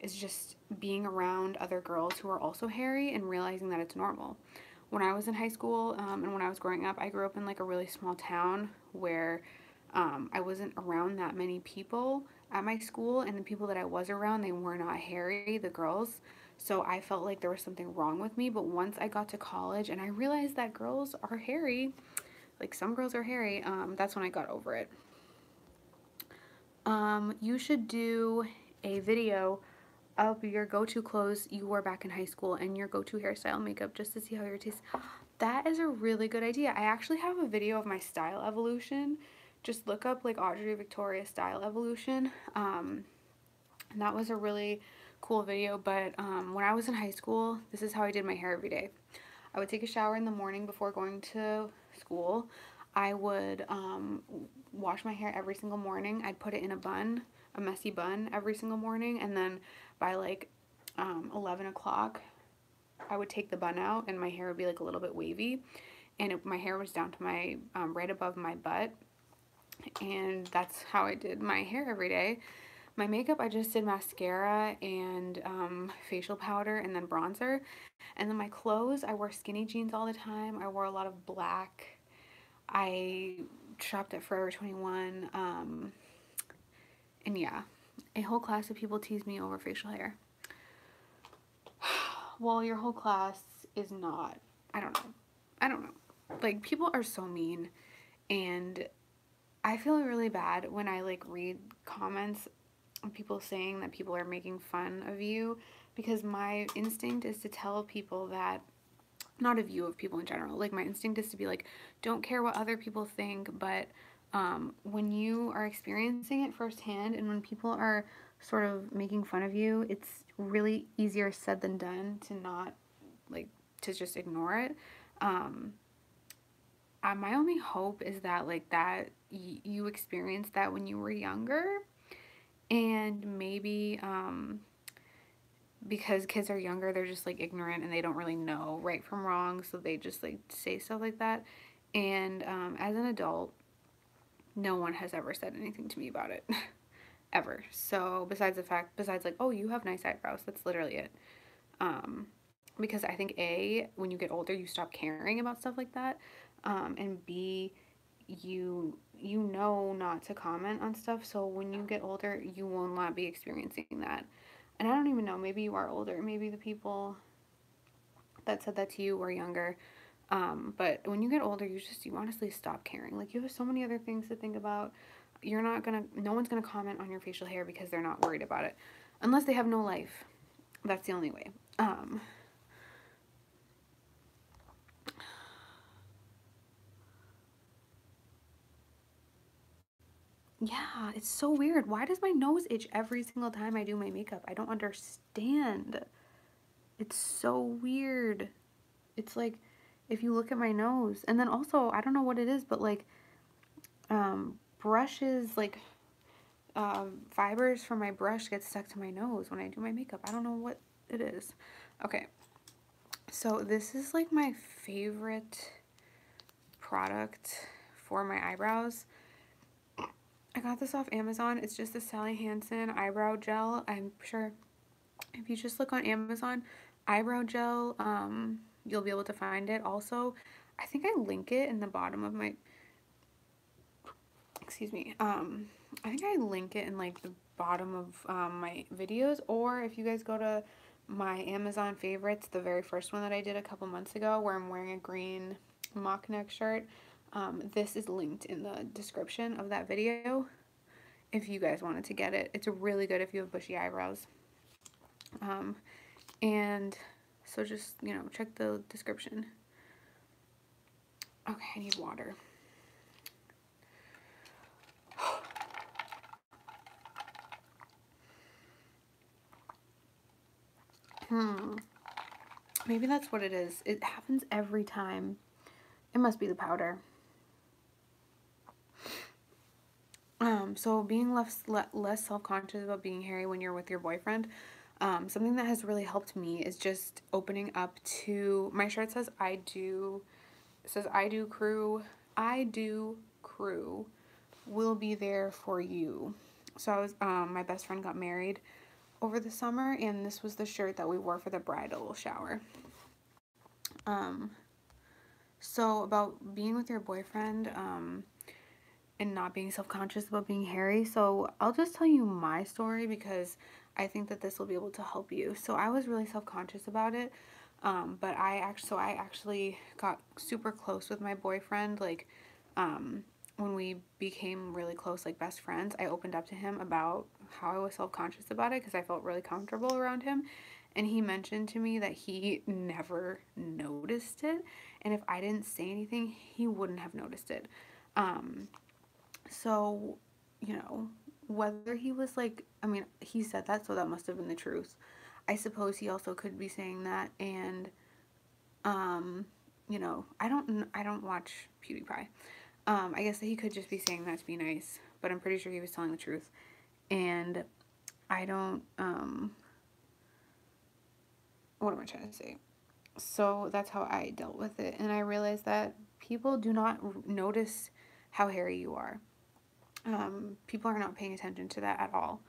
Is just being around other girls who are also hairy and realizing that it's normal. When I was in high school and when I was growing up, I grew up in like a really small town where I wasn't around that many people at my school, and the people that I was around, they were not hairy, the girls. So I felt like there was something wrong with me. But once I got to college and I realized that girls are hairy, like some girls are hairy, that's when I got over it. You should do a video of your go-to clothes you wore back in high school and your go-to hairstyle makeup just to see how your taste. That is a really good idea. I actually have a video of my style evolution. Just look up like Audrey Victoria style evolution. And that was a really cool video. But when I was in high school, this is how I did my hair every day. I would take a shower in the morning before going to school. I would wash my hair every single morning. I'd put it in a bun, a messy bun every single morning. And then by like 11 o'clock, I would take the bun out and my hair would be like a little bit wavy. And my hair was down to my, right above my butt. And that's how I did my hair every day. My makeup, I just did mascara and facial powder and then bronzer. And then my clothes, I wore skinny jeans all the time. I wore a lot of black. I shopped at Forever 21. And yeah, a whole class of people tease me over facial hair. Well, your whole class is not. I don't know. I don't know. Like, people are so mean. And I feel really bad when I like read comments of people saying that people are making fun of you, because my instinct is to tell people that, not of you, of people in general, like my instinct is to be like, don't care what other people think, but when you are experiencing it firsthand and when people are sort of making fun of you, it's really easier said than done to not like to just ignore it. My only hope is that like that you experienced that when you were younger, and maybe because kids are younger, they're just like ignorant and they don't really know right from wrong, so they just like say stuff like that. And as an adult, no one has ever said anything to me about it ever. So besides like, oh, you have nice eyebrows, that's literally it. because I think A, when you get older, you stop caring about stuff like that, and B, you know not to comment on stuff, so when you get older, you will not be experiencing that. And I don't even know, maybe you are older, maybe the people that said that to you were younger. But when you get older, you honestly stop caring. Like, you have so many other things to think about. No one's gonna comment on your facial hair because they're not worried about it, unless they have no life. That's the only way. Yeah, it's so weird. Why does my nose itch every single time I do my makeup? I don't understand. It's so weird. It's like, if you look at my nose, and then also, I don't know what it is, but like, brushes, like, fibers from my brush get stuck to my nose when I do my makeup. I don't know what it is. Okay, so this is like my favorite product for my eyebrows. I got this off Amazon. It's just the Sally Hansen eyebrow gel. I'm sure if you just look on Amazon, eyebrow gel, you'll be able to find it. Also, I think I link it in the bottom of my, excuse me, I think I link it in like the bottom of my videos, or if you guys go to my Amazon favorites, the very first one that I did a couple months ago where I'm wearing a green mock neck shirt, this is linked in the description of that video if you guys wanted to get it. It's really good if you have bushy eyebrows. And so just, you know, check the description. Okay, I need water. Maybe that's what it is. It happens every time. It must be the powder. So being less self-conscious about being hairy when you're with your boyfriend, something that has really helped me is just opening up to, my shirt says I do crew will be there for you. So I was, my best friend got married over the summer, and this was the shirt that we wore for the bridal shower. So about being with your boyfriend, and not being self-conscious about being hairy. So I'll just tell you my story because I think that this will be able to help you. So I was really self-conscious about it, but I actually got super close with my boyfriend. Like, when we became really close, like best friends, I opened up to him about how I was self-conscious about it because I felt really comfortable around him. And he mentioned to me that he never noticed it, and if I didn't say anything, he wouldn't have noticed it. So, you know, whether he was like, I mean, he said that, so that must have been the truth. I suppose he also could be saying that, and, you know, I don't watch PewDiePie. I guess that he could just be saying that to be nice, but I'm pretty sure he was telling the truth. And I don't, what am I trying to say? So that's how I dealt with it, and I realized that people do not notice how hairy you are. People are not paying attention to that at all.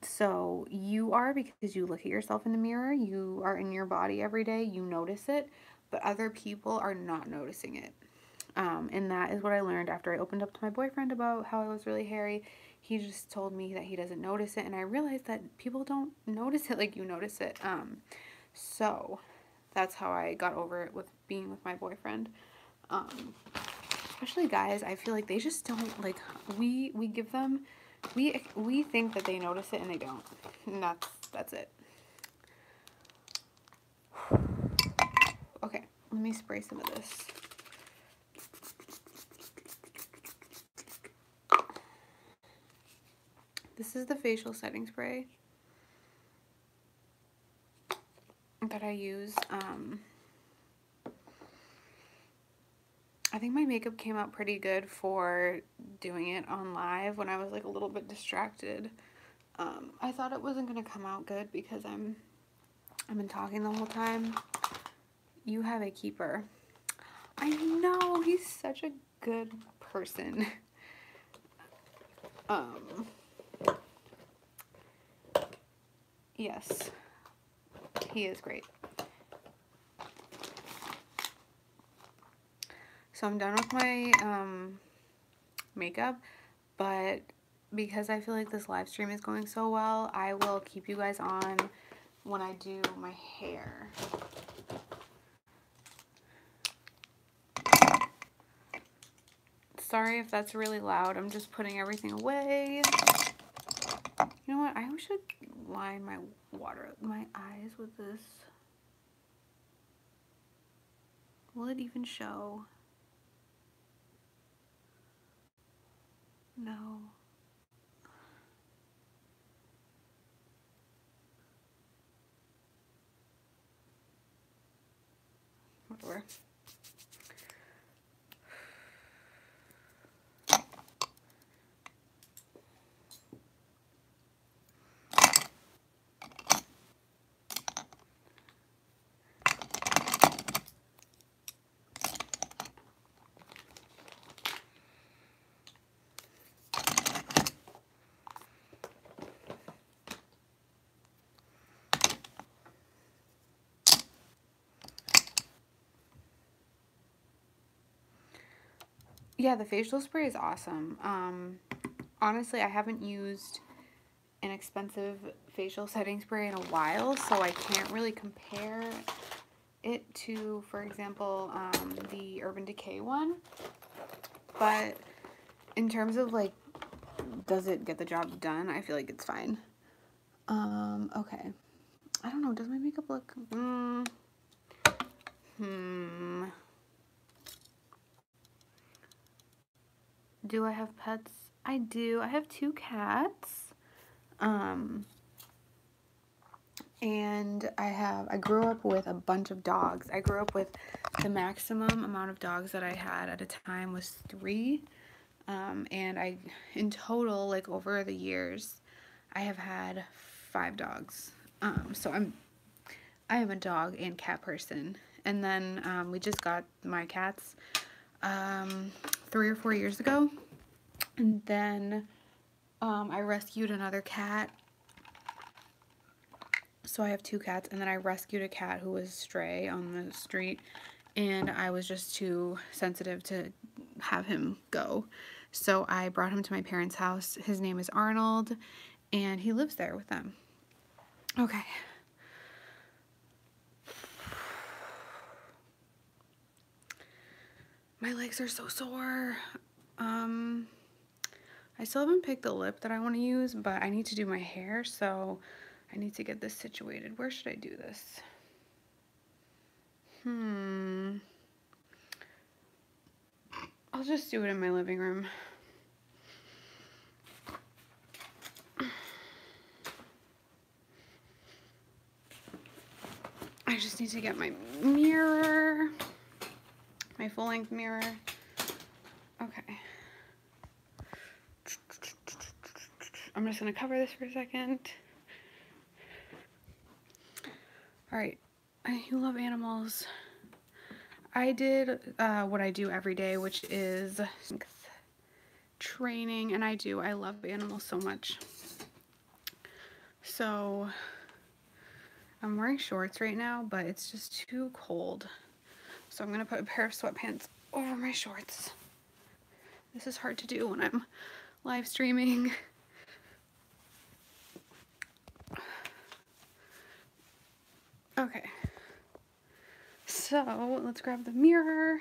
So you are, because you look at yourself in the mirror, you are in your body every day, you notice it, but other people are not noticing it. And that is what I learned after I opened up to my boyfriend about how I was really hairy. He just told me that he doesn't notice it, and I realized that people don't notice it like you notice it. So that's how I got over it with being with my boyfriend. Especially guys, I feel like they just don't, like, we give them, we think that they notice it and they don't. And that's it. Okay, let me spray some of this. This is the facial setting spray that I use. I think my makeup came out pretty good for doing it on live when I was like a little bit distracted. I thought it wasn't gonna come out good because I've been talking the whole time. You have a keeper. I know, he's such a good person. Yes, he is great. So I'm done with my makeup, but because I feel like this live stream is going so well, I will keep you guys on when I do my hair. Sorry if that's really loud. I'm just putting everything away. You know what? I should line my eyes with this. Will it even show? No. Whatever. Yeah, the facial spray is awesome. Honestly, I haven't used an expensive facial setting spray in a while, so I can't really compare it to, for example, the Urban Decay one. But in terms of like, does it get the job done? I feel like it's fine. Okay. I don't know. Does my makeup look? Do I have pets? I do. I have 2 cats. And I grew up with a bunch of dogs. I grew up with the maximum amount of dogs that I had at a time was 3. And in total, like over the years, I have had 5 dogs. So I am a dog and cat person. And then we just got my cats 3 or 4 years ago. And then I rescued another cat. So I have 2 cats, and then I rescued a cat who was stray on the street, and I was just too sensitive to have him go. So I brought him to my parents' house. His name is Arnold, and he lives there with them. Okay. My legs are so sore. I still haven't picked the lip that I want to use, but I need to do my hair, so I need to get this situated. Where should I do this? I'll just do it in my living room. I just need to get my mirror, my full-length mirror. Okay. I'm just going to cover this for a second. Alright, you love animals. I did what I do every day, which is training, and I love animals so much. So I'm wearing shorts right now, but it's just too cold. So I'm going to put a pair of sweatpants over my shorts. This is hard to do when I'm live streaming. Okay. So let's grab the mirror.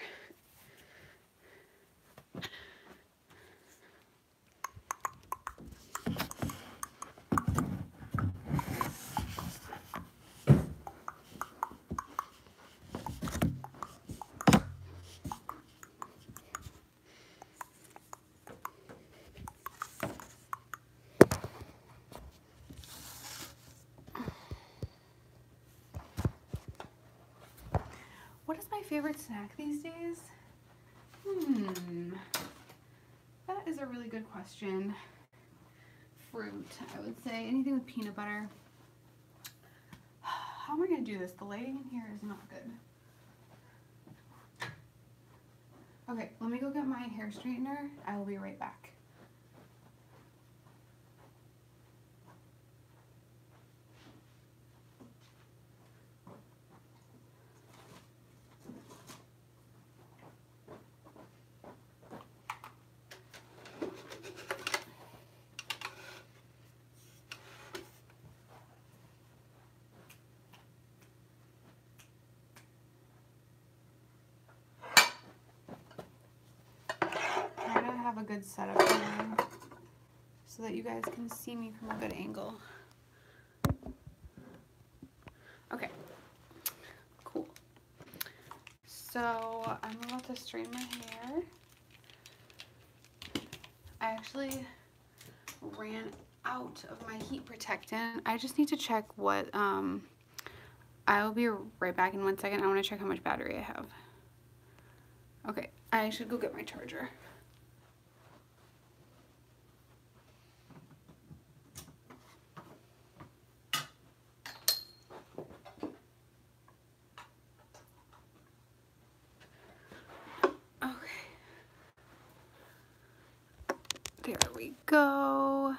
What is my favorite snack these days? That is a really good question. Fruit, I would say. Anything with peanut butter. How am I going to do this? The lighting in here is not good. Okay, let me go get my hair straightener. I will be right back. a good setup here so that you guys can see me from a good angle. Okay, cool. So I'm about to straighten my hair. I actually ran out of my heat protectant. I just need to check what, I will be right back in 1 second. I want to check how much battery I have. Okay, I should go get my charger. Okay. There we go.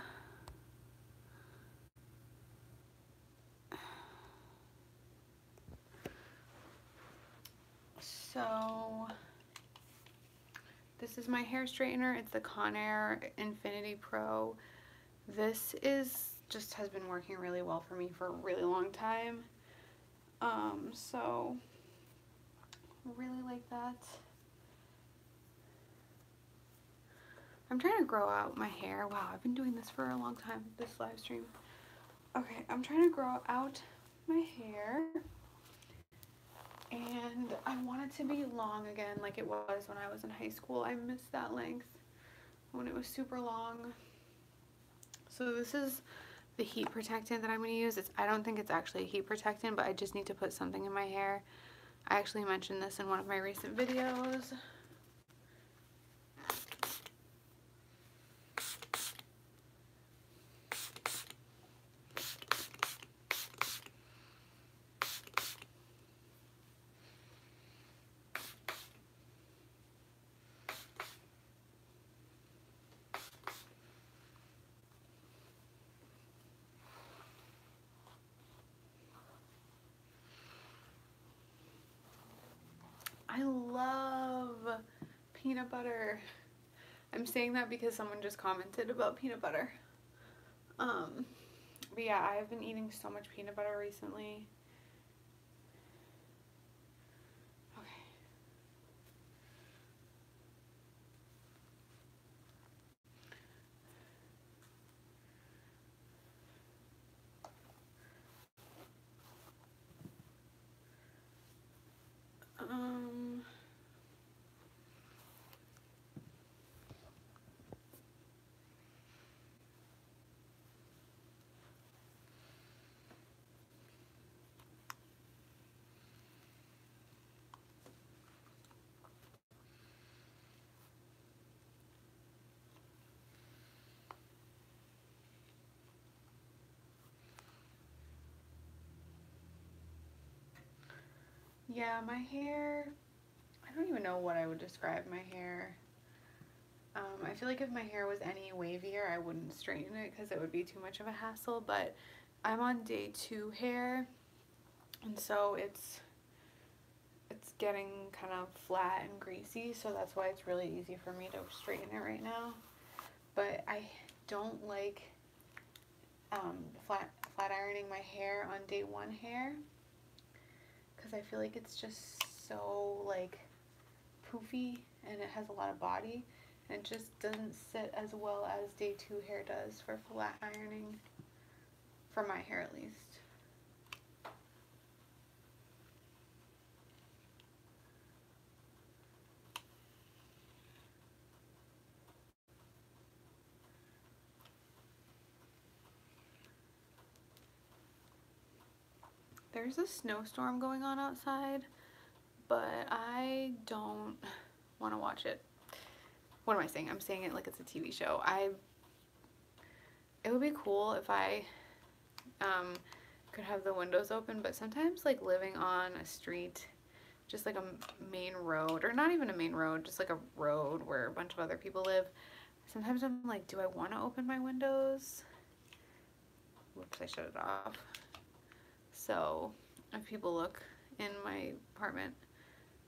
So this is my hair straightener. It's the Conair Infinity Pro. This just has been working really well for me for a really long time. So really like that. I'm trying to grow out my hair. Wow, I've been doing this for a long time, this live stream. Okay, I'm trying to grow out my hair. And I want it to be long again like it was when I was in high school. I miss that length when it was super long. So this is the heat protectant that I'm going to use. I don't think it's actually a heat protectant, but I just need to put something in my hair. I actually mentioned this in one of my recent videos. I love peanut butter. I'm saying that because someone just commented about peanut butter. But yeah, I've been eating so much peanut butter recently. Okay. Yeah, my hair, I don't even know what I would describe my hair. I feel like if my hair was any wavier, I wouldn't straighten it because it would be too much of a hassle, but I'm on day 2 hair, and so it's getting kind of flat and greasy, so that's why it's really easy for me to straighten it right now. But I don't like flat ironing my hair on day 1 hair because I feel like it's just so like poofy and it has a lot of body, and it just doesn't sit as well as day 2 hair does for flat ironing, for my hair at least. There's a snowstorm going on outside, but I don't want to watch it. What am I saying? I'm saying it like it's a TV show. It would be cool if I could have the windows open, but sometimes like living on a street, just like a main road, or not even a main road, just like a road where a bunch of other people live, sometimes I'm like, do I want to open my windows? Whoops, I shut it off. So if people look in my apartment,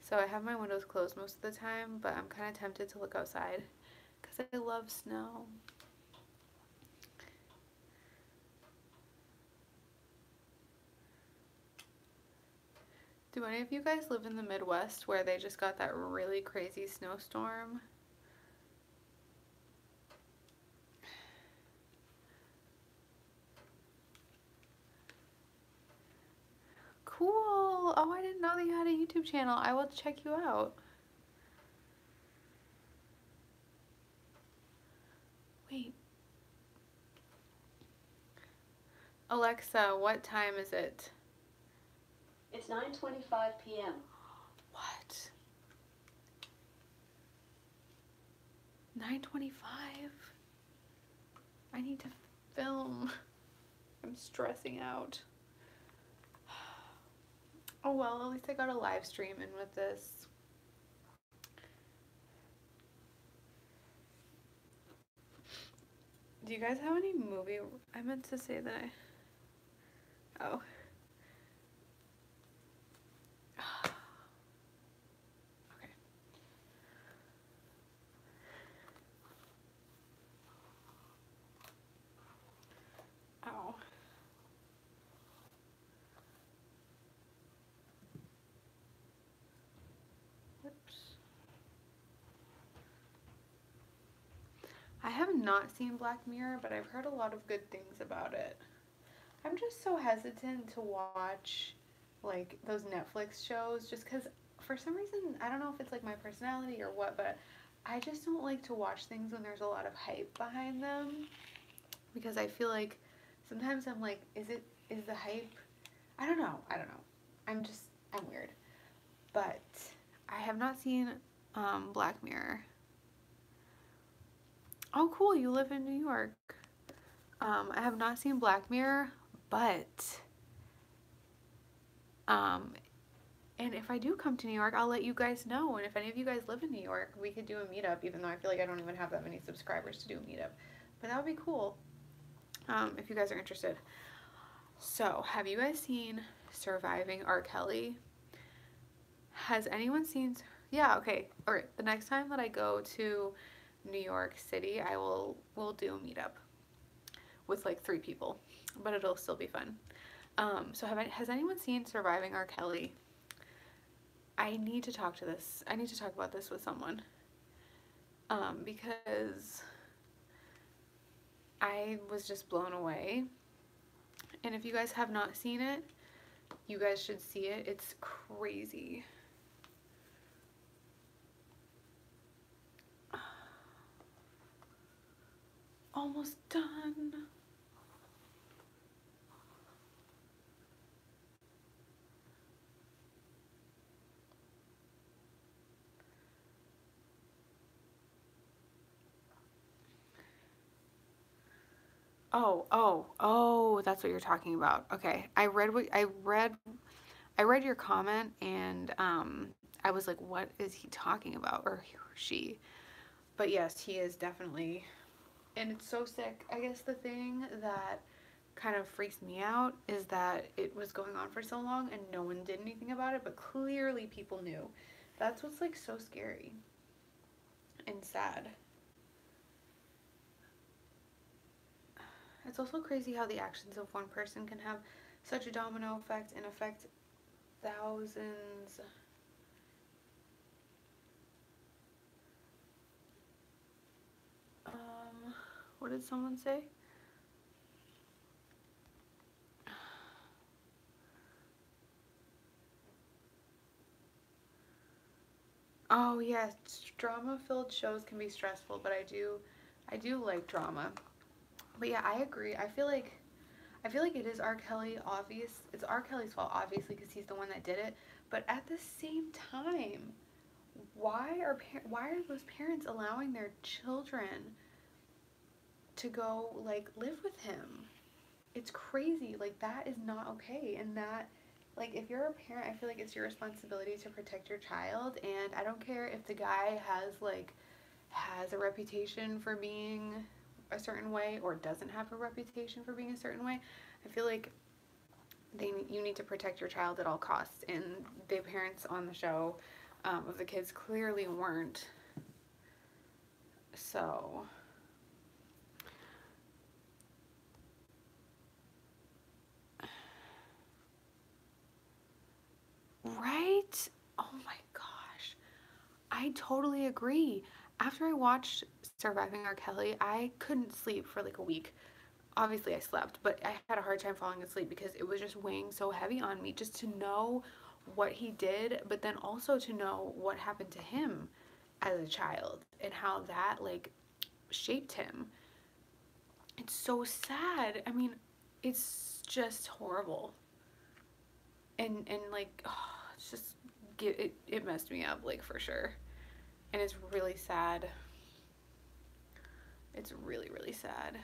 so I have my windows closed most of the time, but I'm kind of tempted to look outside because I love snow. Do any of you guys live in the Midwest where they just got that really crazy snowstorm? Oh, I didn't know that you had a YouTube channel. I will check you out. Wait. Alexa, what time is it? It's 9:25 p.m. What? 9:25? I need to film. I'm stressing out. Oh well, at least I got a live stream in with this. Do you guys have any movie? I meant to say that Oh. Okay. Ow. Whoops. I have not seen Black Mirror, but I've heard a lot of good things about it. I'm just so hesitant to watch like those Netflix shows just because for some reason, I don't know if it's like my personality or what, but I just don't like to watch things when there's a lot of hype behind them because I feel like sometimes I'm like, is the hype? I don't know. I don't know. I'm weird. But I have not seen Black Mirror. Oh, cool. You live in New York. I have not seen Black Mirror, but um, and if I do come to New York, I'll let you guys know. And if any of you guys live in New York, we could do a meetup, even though I feel like I don't even have that many subscribers to do a meetup. But that would be cool if you guys are interested. So, have you guys seen Surviving R. Kelly? Has anyone seen? Yeah, okay. All right. The next time that I go to New York City, we'll do a meetup with like 3 people, but it'll still be fun. Has anyone seen Surviving R. Kelly? I need to talk to this. I need to talk about this with someone. Because I was just blown away. And if you guys have not seen it, you guys should see it. It's crazy. Almost done. Oh, that's what you're talking about. Okay. I read your comment and I was like, what is he talking about? Or she. But yes, he is definitely, and it's so sick. I guess the thing that kind of freaks me out is that it was going on for so long and no one did anything about it, but clearly people knew. That's what's like so scary and sad. It's also crazy how the actions of one person can have such a domino effect and affect thousands. What did someone say? Oh yes, drama-filled shows can be stressful, but I do like drama. But yeah, I agree. I feel like it is R. Kelly. It's R. Kelly's fault, obviously, because he's the one that did it. But at the same time, why are those parents allowing their children to go like live with him? It's crazy. Like that is not okay. And that like if you're a parent, I feel like it's your responsibility to protect your child. And I don't care if the guy has a reputation for being a certain way or doesn't have a reputation for being a certain way. I feel like you need to protect your child at all costs, and the parents on the show of the kids clearly weren't. So, right? Oh my gosh. I totally agree. After I watched Surviving R. Kelly, I couldn't sleep for like a week. Obviously, I slept, but I had a hard time falling asleep because it was just weighing so heavy on me just to know what he did, but then also to know what happened to him as a child and how that like shaped him. It's so sad. I mean, it's just horrible. And like, oh, it's just it messed me up, like, for sure. And it's really sad. It's really, really sad.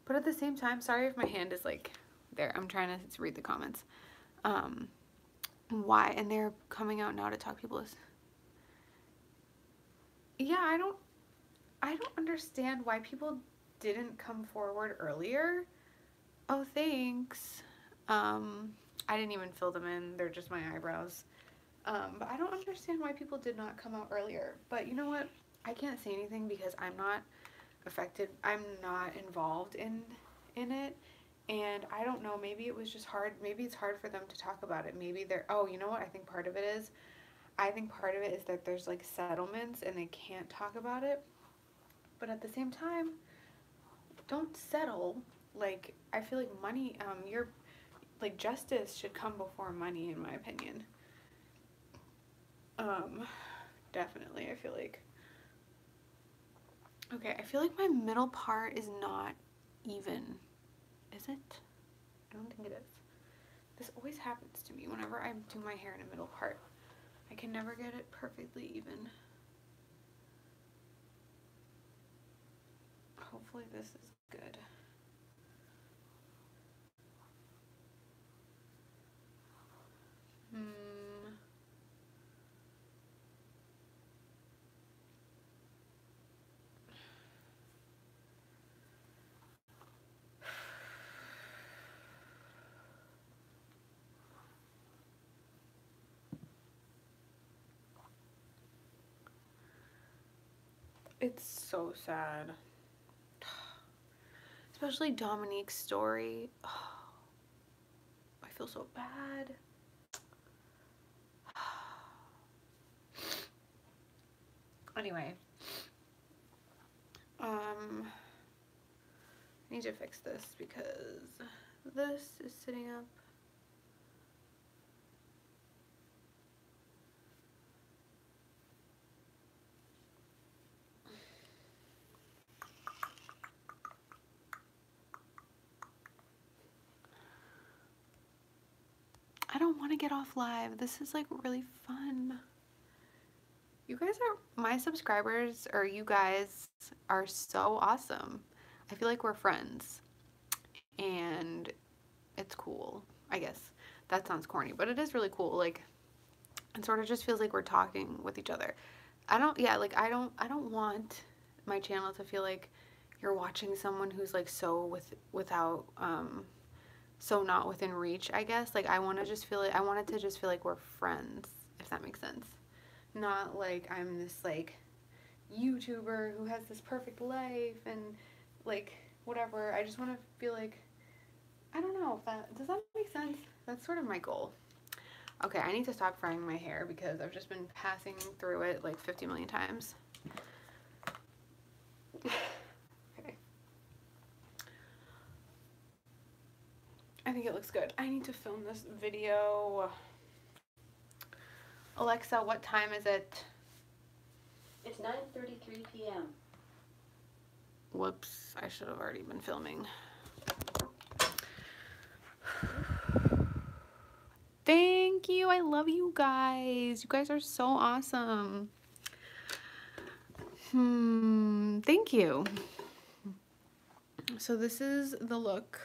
But at the same time, sorry if my hand is like there. I'm trying to read the comments. Why? And they're coming out now to talk people. Yeah, I don't understand why people didn't come forward earlier. Oh, thanks. I didn't even fill them in. They're just my eyebrows. But I don't understand why people did not come out earlier. But you know what? I can't say anything because I'm not affected. I'm not involved in it. And I don't know, maybe it was just hard. Maybe it's hard for them to talk about it. Maybe they're, oh, you know what? I think part of it is, that there's like settlements and they can't talk about it. But at the same time, don't settle. Like, I feel like money, your, like, justice should come before money, in my opinion. Definitely, I feel like. Okay, I feel like my middle part is not even. Is it? I don't think it is. This always happens to me whenever I do my hair in a middle part. I can never get it perfectly even. Hopefully this is good. It's so sad. Especially Dominique's story. Oh, I feel so bad. Anyway. I need to fix this because this is sitting up. I don't want to get off live. This is like really fun. You guys are, my subscribers, or you guys are so awesome. I feel like we're friends and it's cool, I guess. That sounds corny, but it is really cool. Like, it sort of just feels like we're talking with each other. I don't want my channel to feel like you're watching someone who's like so without so not within reach, I guess. Like, I want it to just feel like we're friends, if that makes sense. Not like I'm this like YouTuber who has this perfect life and like whatever. I just want to feel like, I don't know if does that make sense? That's sort of my goal. Okay, I need to stop frying my hair because I've just been passing through it like 50 million times. Okay. I think it looks good. I need to film this video. Alexa, what time is it? It's 9:33 p.m. Whoops, I should have already been filming. Thank you. I love you guys. You guys are so awesome. Thank you. So this is the look.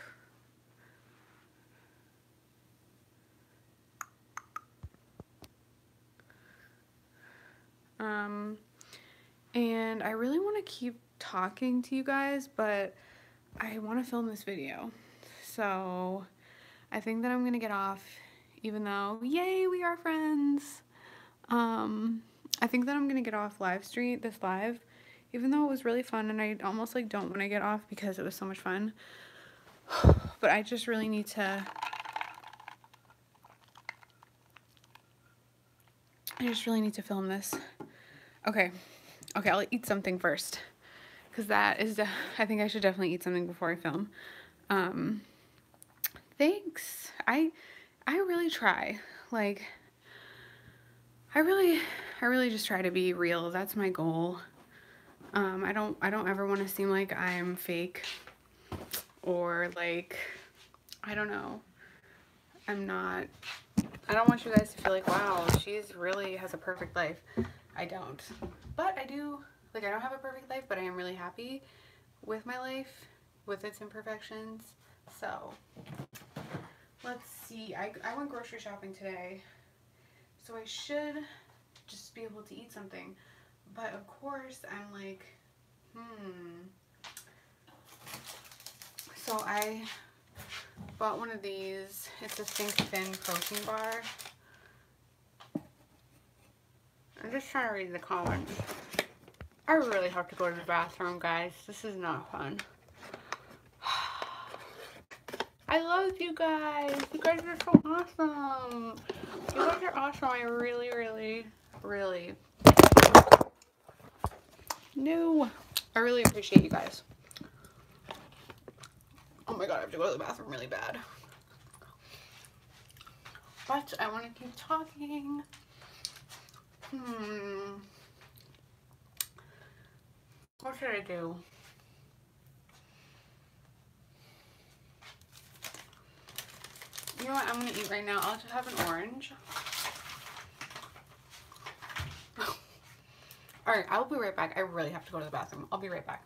And I really want to keep talking to you guys, but I want to film this video. So I think that I'm going to get off, even though, yay, we are friends. I think that I'm going to get off this live, even though it was really fun, and I almost like don't want to get off because it was so much fun. But I just really need to, film this. Okay, I'll eat something first. because that is, I think I should definitely eat something before I film. Thanks. I really try. Like, I really just try to be real. That's my goal. I don't ever want to seem like I'm fake or like, I don't know. I don't want you guys to feel like, wow, she's really has a perfect life. I don't. But I do, like, I don't have a perfect life, but I am really happy with my life, with its imperfections. So, let's see. I went grocery shopping today, so I should just be able to eat something. But of course, I'm like, So I bought one of these. It's a Think Thin protein bar. I'm just trying to read the comments. I really have to go to the bathroom, guys. This is not fun. I love you guys. You guys are so awesome. You guys are awesome. I really, really. No. I really appreciate you guys. Oh my god, I have to go to the bathroom really bad. But I want to keep talking. What should I do? You know what I'm going to eat right now? I'll just have an orange. Alright, I'll be right back. I really have to go to the bathroom. I'll be right back.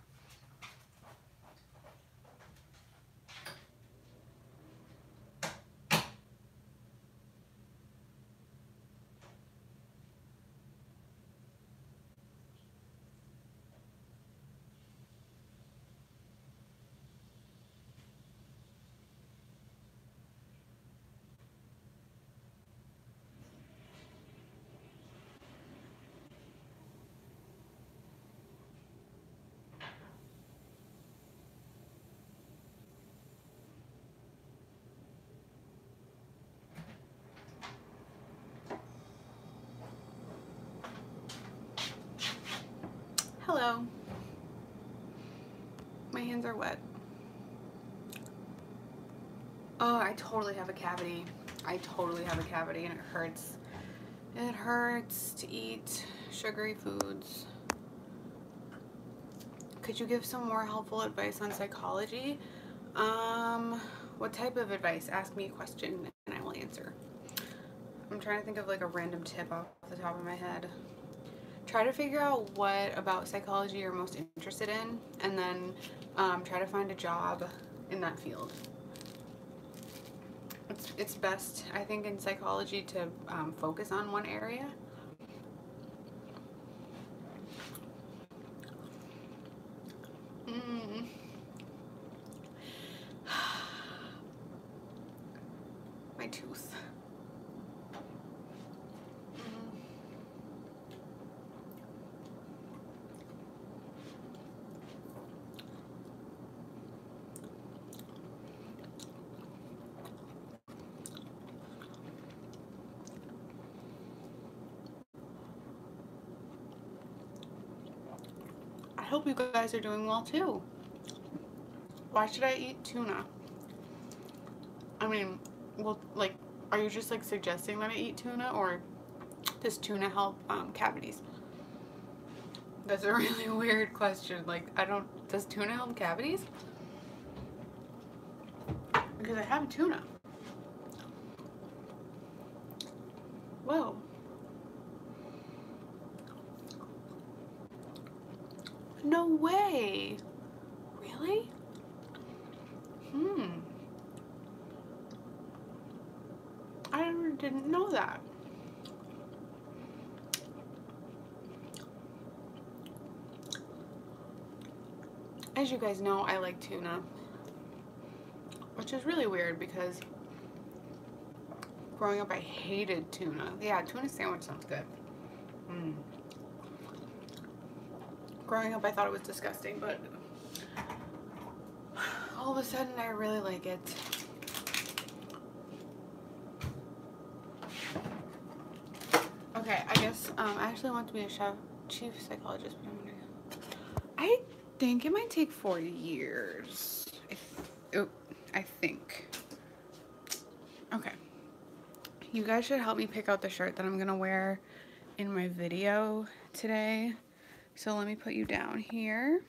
Hello. My hands are wet. Oh, I totally have a cavity. I totally have a cavity and it hurts. It hurts to eat sugary foods. Could you give some more helpful advice on psychology? What type of advice? Ask me a question and I will answer. I'm trying to think of like a random tip off the top of my head. Try to figure out what about psychology you're most interested in, and then try to find a job in that field. It's best, I think, in psychology to focus on one area. My tooth. I hope you guys are doing well too. Why should I eat tuna? I mean, well, like, are you just like suggesting that I eat tuna, or does tuna help cavities? That's a really weird question. Like, does tuna help cavities? Because I have tuna. Whoa. No way. Really? I didn't know that. As you guys know, I like tuna, which is really weird because growing up I hated tuna. Yeah, tuna sandwich sounds good. Growing up I thought it was disgusting, but all of a sudden I really like it. Okay, I guess I actually want to be a chief psychologist, but think it might take 4 years. I think. Okay. You guys should help me pick out the shirt that I'm gonna wear in my video today. So let me put you down here.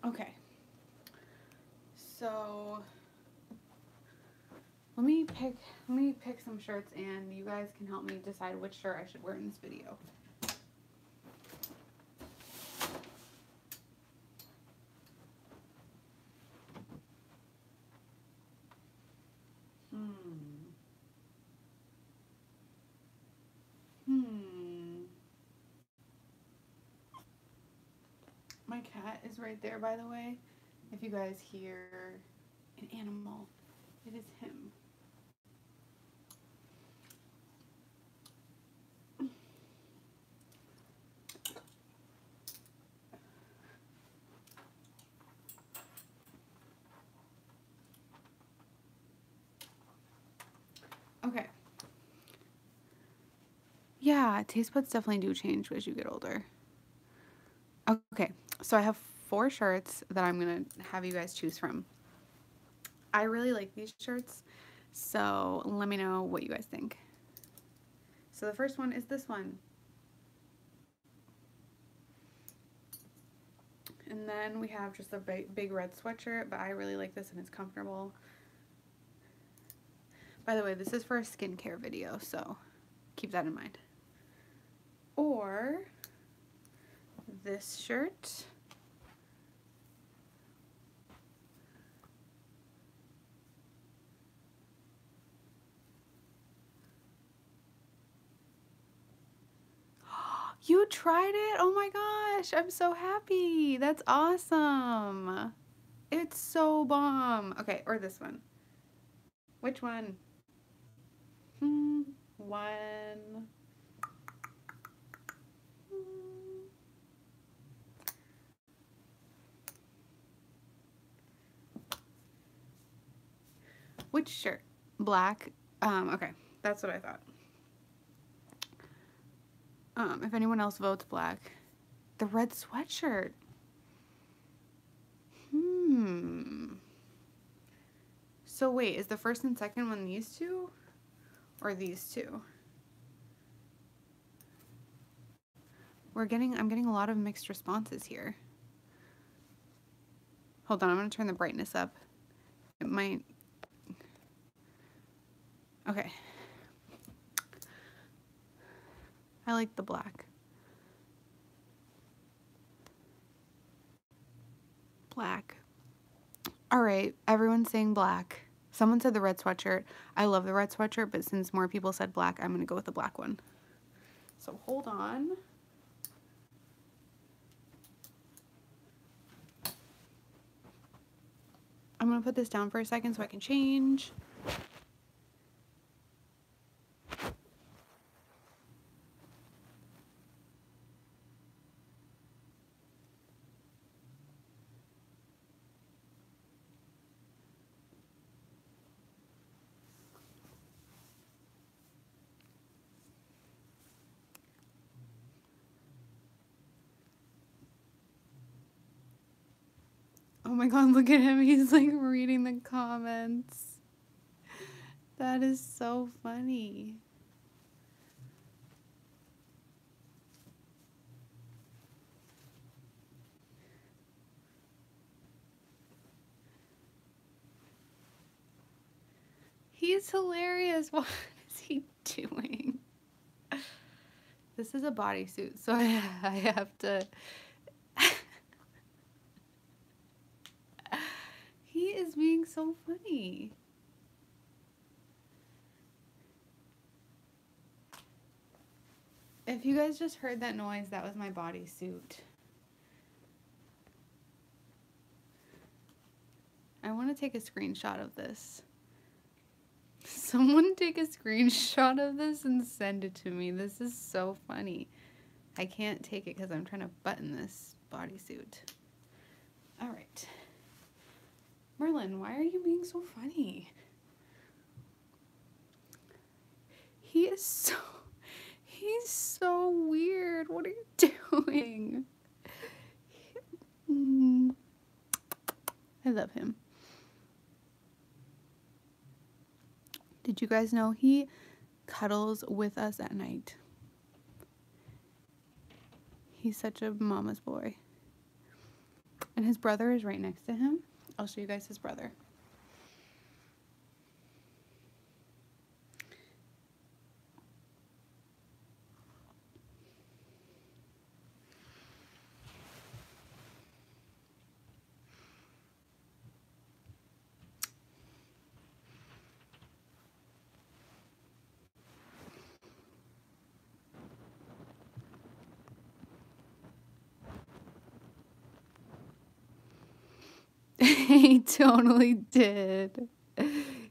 Okay. So let me pick some shirts and you guys can help me decide which shirt I should wear in this video. My cat is right there, by the way. If you guys hear an animal, it is him. Okay. Yeah, taste buds definitely do change as you get older. Okay, so I have 4 shirts that I'm gonna have you guys choose from. I really like these shirts, so let me know what you guys think. So the first one is this one. And then we have just a big red sweatshirt, but I really like this and it's comfortable. By the way, this is for a skincare video, so keep that in mind. Or this shirt. You tried it? Oh my gosh, I'm so happy. That's awesome. It's so bomb. Okay, or this one. Which one? One. Which shirt? Black. Okay, that's what I thought. If anyone else votes black. The red sweatshirt. So wait, is the first and second one these two? Or these two? I'm getting a lot of mixed responses here. Hold on, I'm gonna turn the brightness up. It might... Okay. I like the black. Black. All right, everyone's saying black. Someone said the red sweatshirt. I love the red sweatshirt, but since more people said black, I'm gonna go with the black one. So hold on. I'm gonna put this down for a second so I can change. Oh my god, look at him. He's like reading the comments. That is so funny. He's hilarious. What is he doing? This is a bodysuit, so I have to... He is being so funny. If you guys just heard that noise, that was my bodysuit. I want to take a screenshot of this. Someone take a screenshot of this and send it to me. This is so funny. I can't take it because I'm trying to button this bodysuit. All right. Merlin, why are you being so funny? He's so weird. What are you doing? I love him. Did you guys know he cuddles with us at night? He's such a mama's boy. And his brother is right next to him. I'll show you guys his brother. He totally did.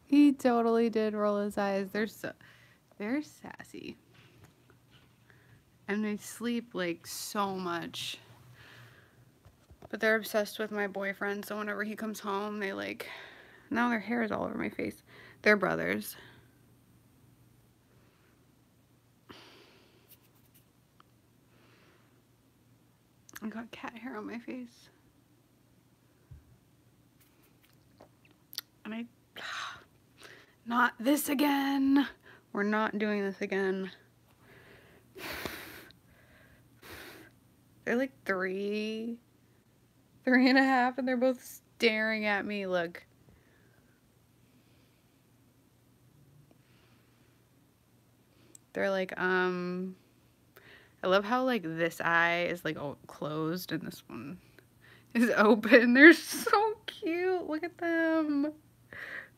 He totally did roll his eyes. They're sassy. And they sleep like so much. But they're obsessed with my boyfriend, so whenever he comes home, they like, now their hair is all over my face. They're brothers. I got cat hair on my face. And not this again. We're not doing this again. They're like 3.5, and they're both staring at me. Look. They're like, I love how like this eye is like closed and this one is open. They're so cute. Look at them.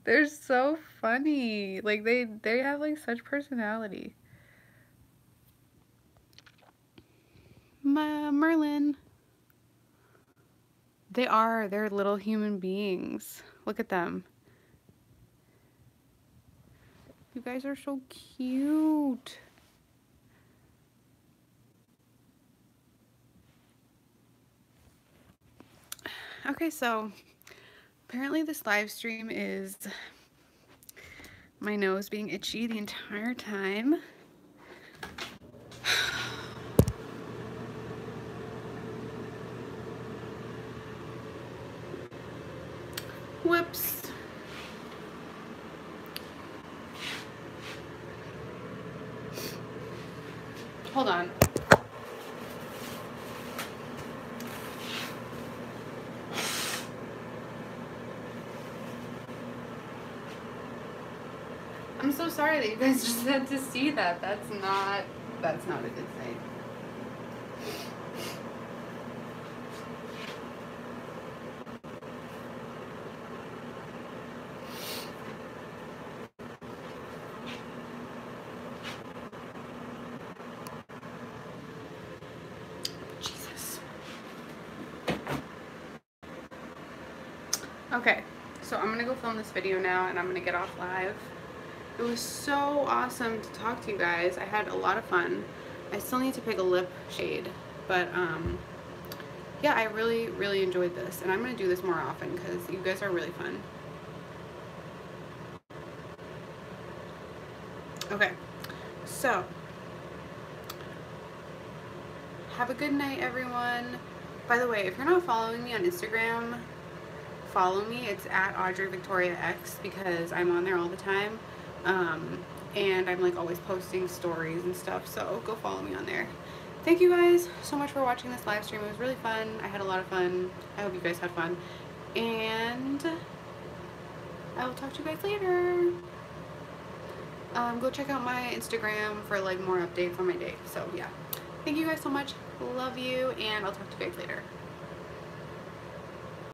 They're so funny. Like they have like such personality. Merlin. They're little human beings. Look at them. You guys are so cute. Okay, so apparently this live stream is my nose being itchy the entire time. Whoops. Hold on. I'm so sorry that you guys just had to see that. That's not a good sight. Jesus. Okay, so I'm gonna go film this video now and I'm gonna get off live. It was so awesome to talk to you guys. I had a lot of fun. I still need to pick a lip shade, but yeah, I really, really enjoyed this, and I'm gonna do this more often because you guys are really fun. Okay, so have a good night, everyone. By the way, if you're not following me on Instagram, follow me. It's at AudreyVictoriaX because I'm on there all the time. And I'm like always posting stories and stuff, so go follow me on there. Thank you guys so much for watching this live stream. It was really fun. I had a lot of fun. I hope you guys had fun. And I will talk to you guys later. Go check out my Instagram for like more updates on my day. So yeah. Thank you guys so much. Love you, and I'll talk to you guys later.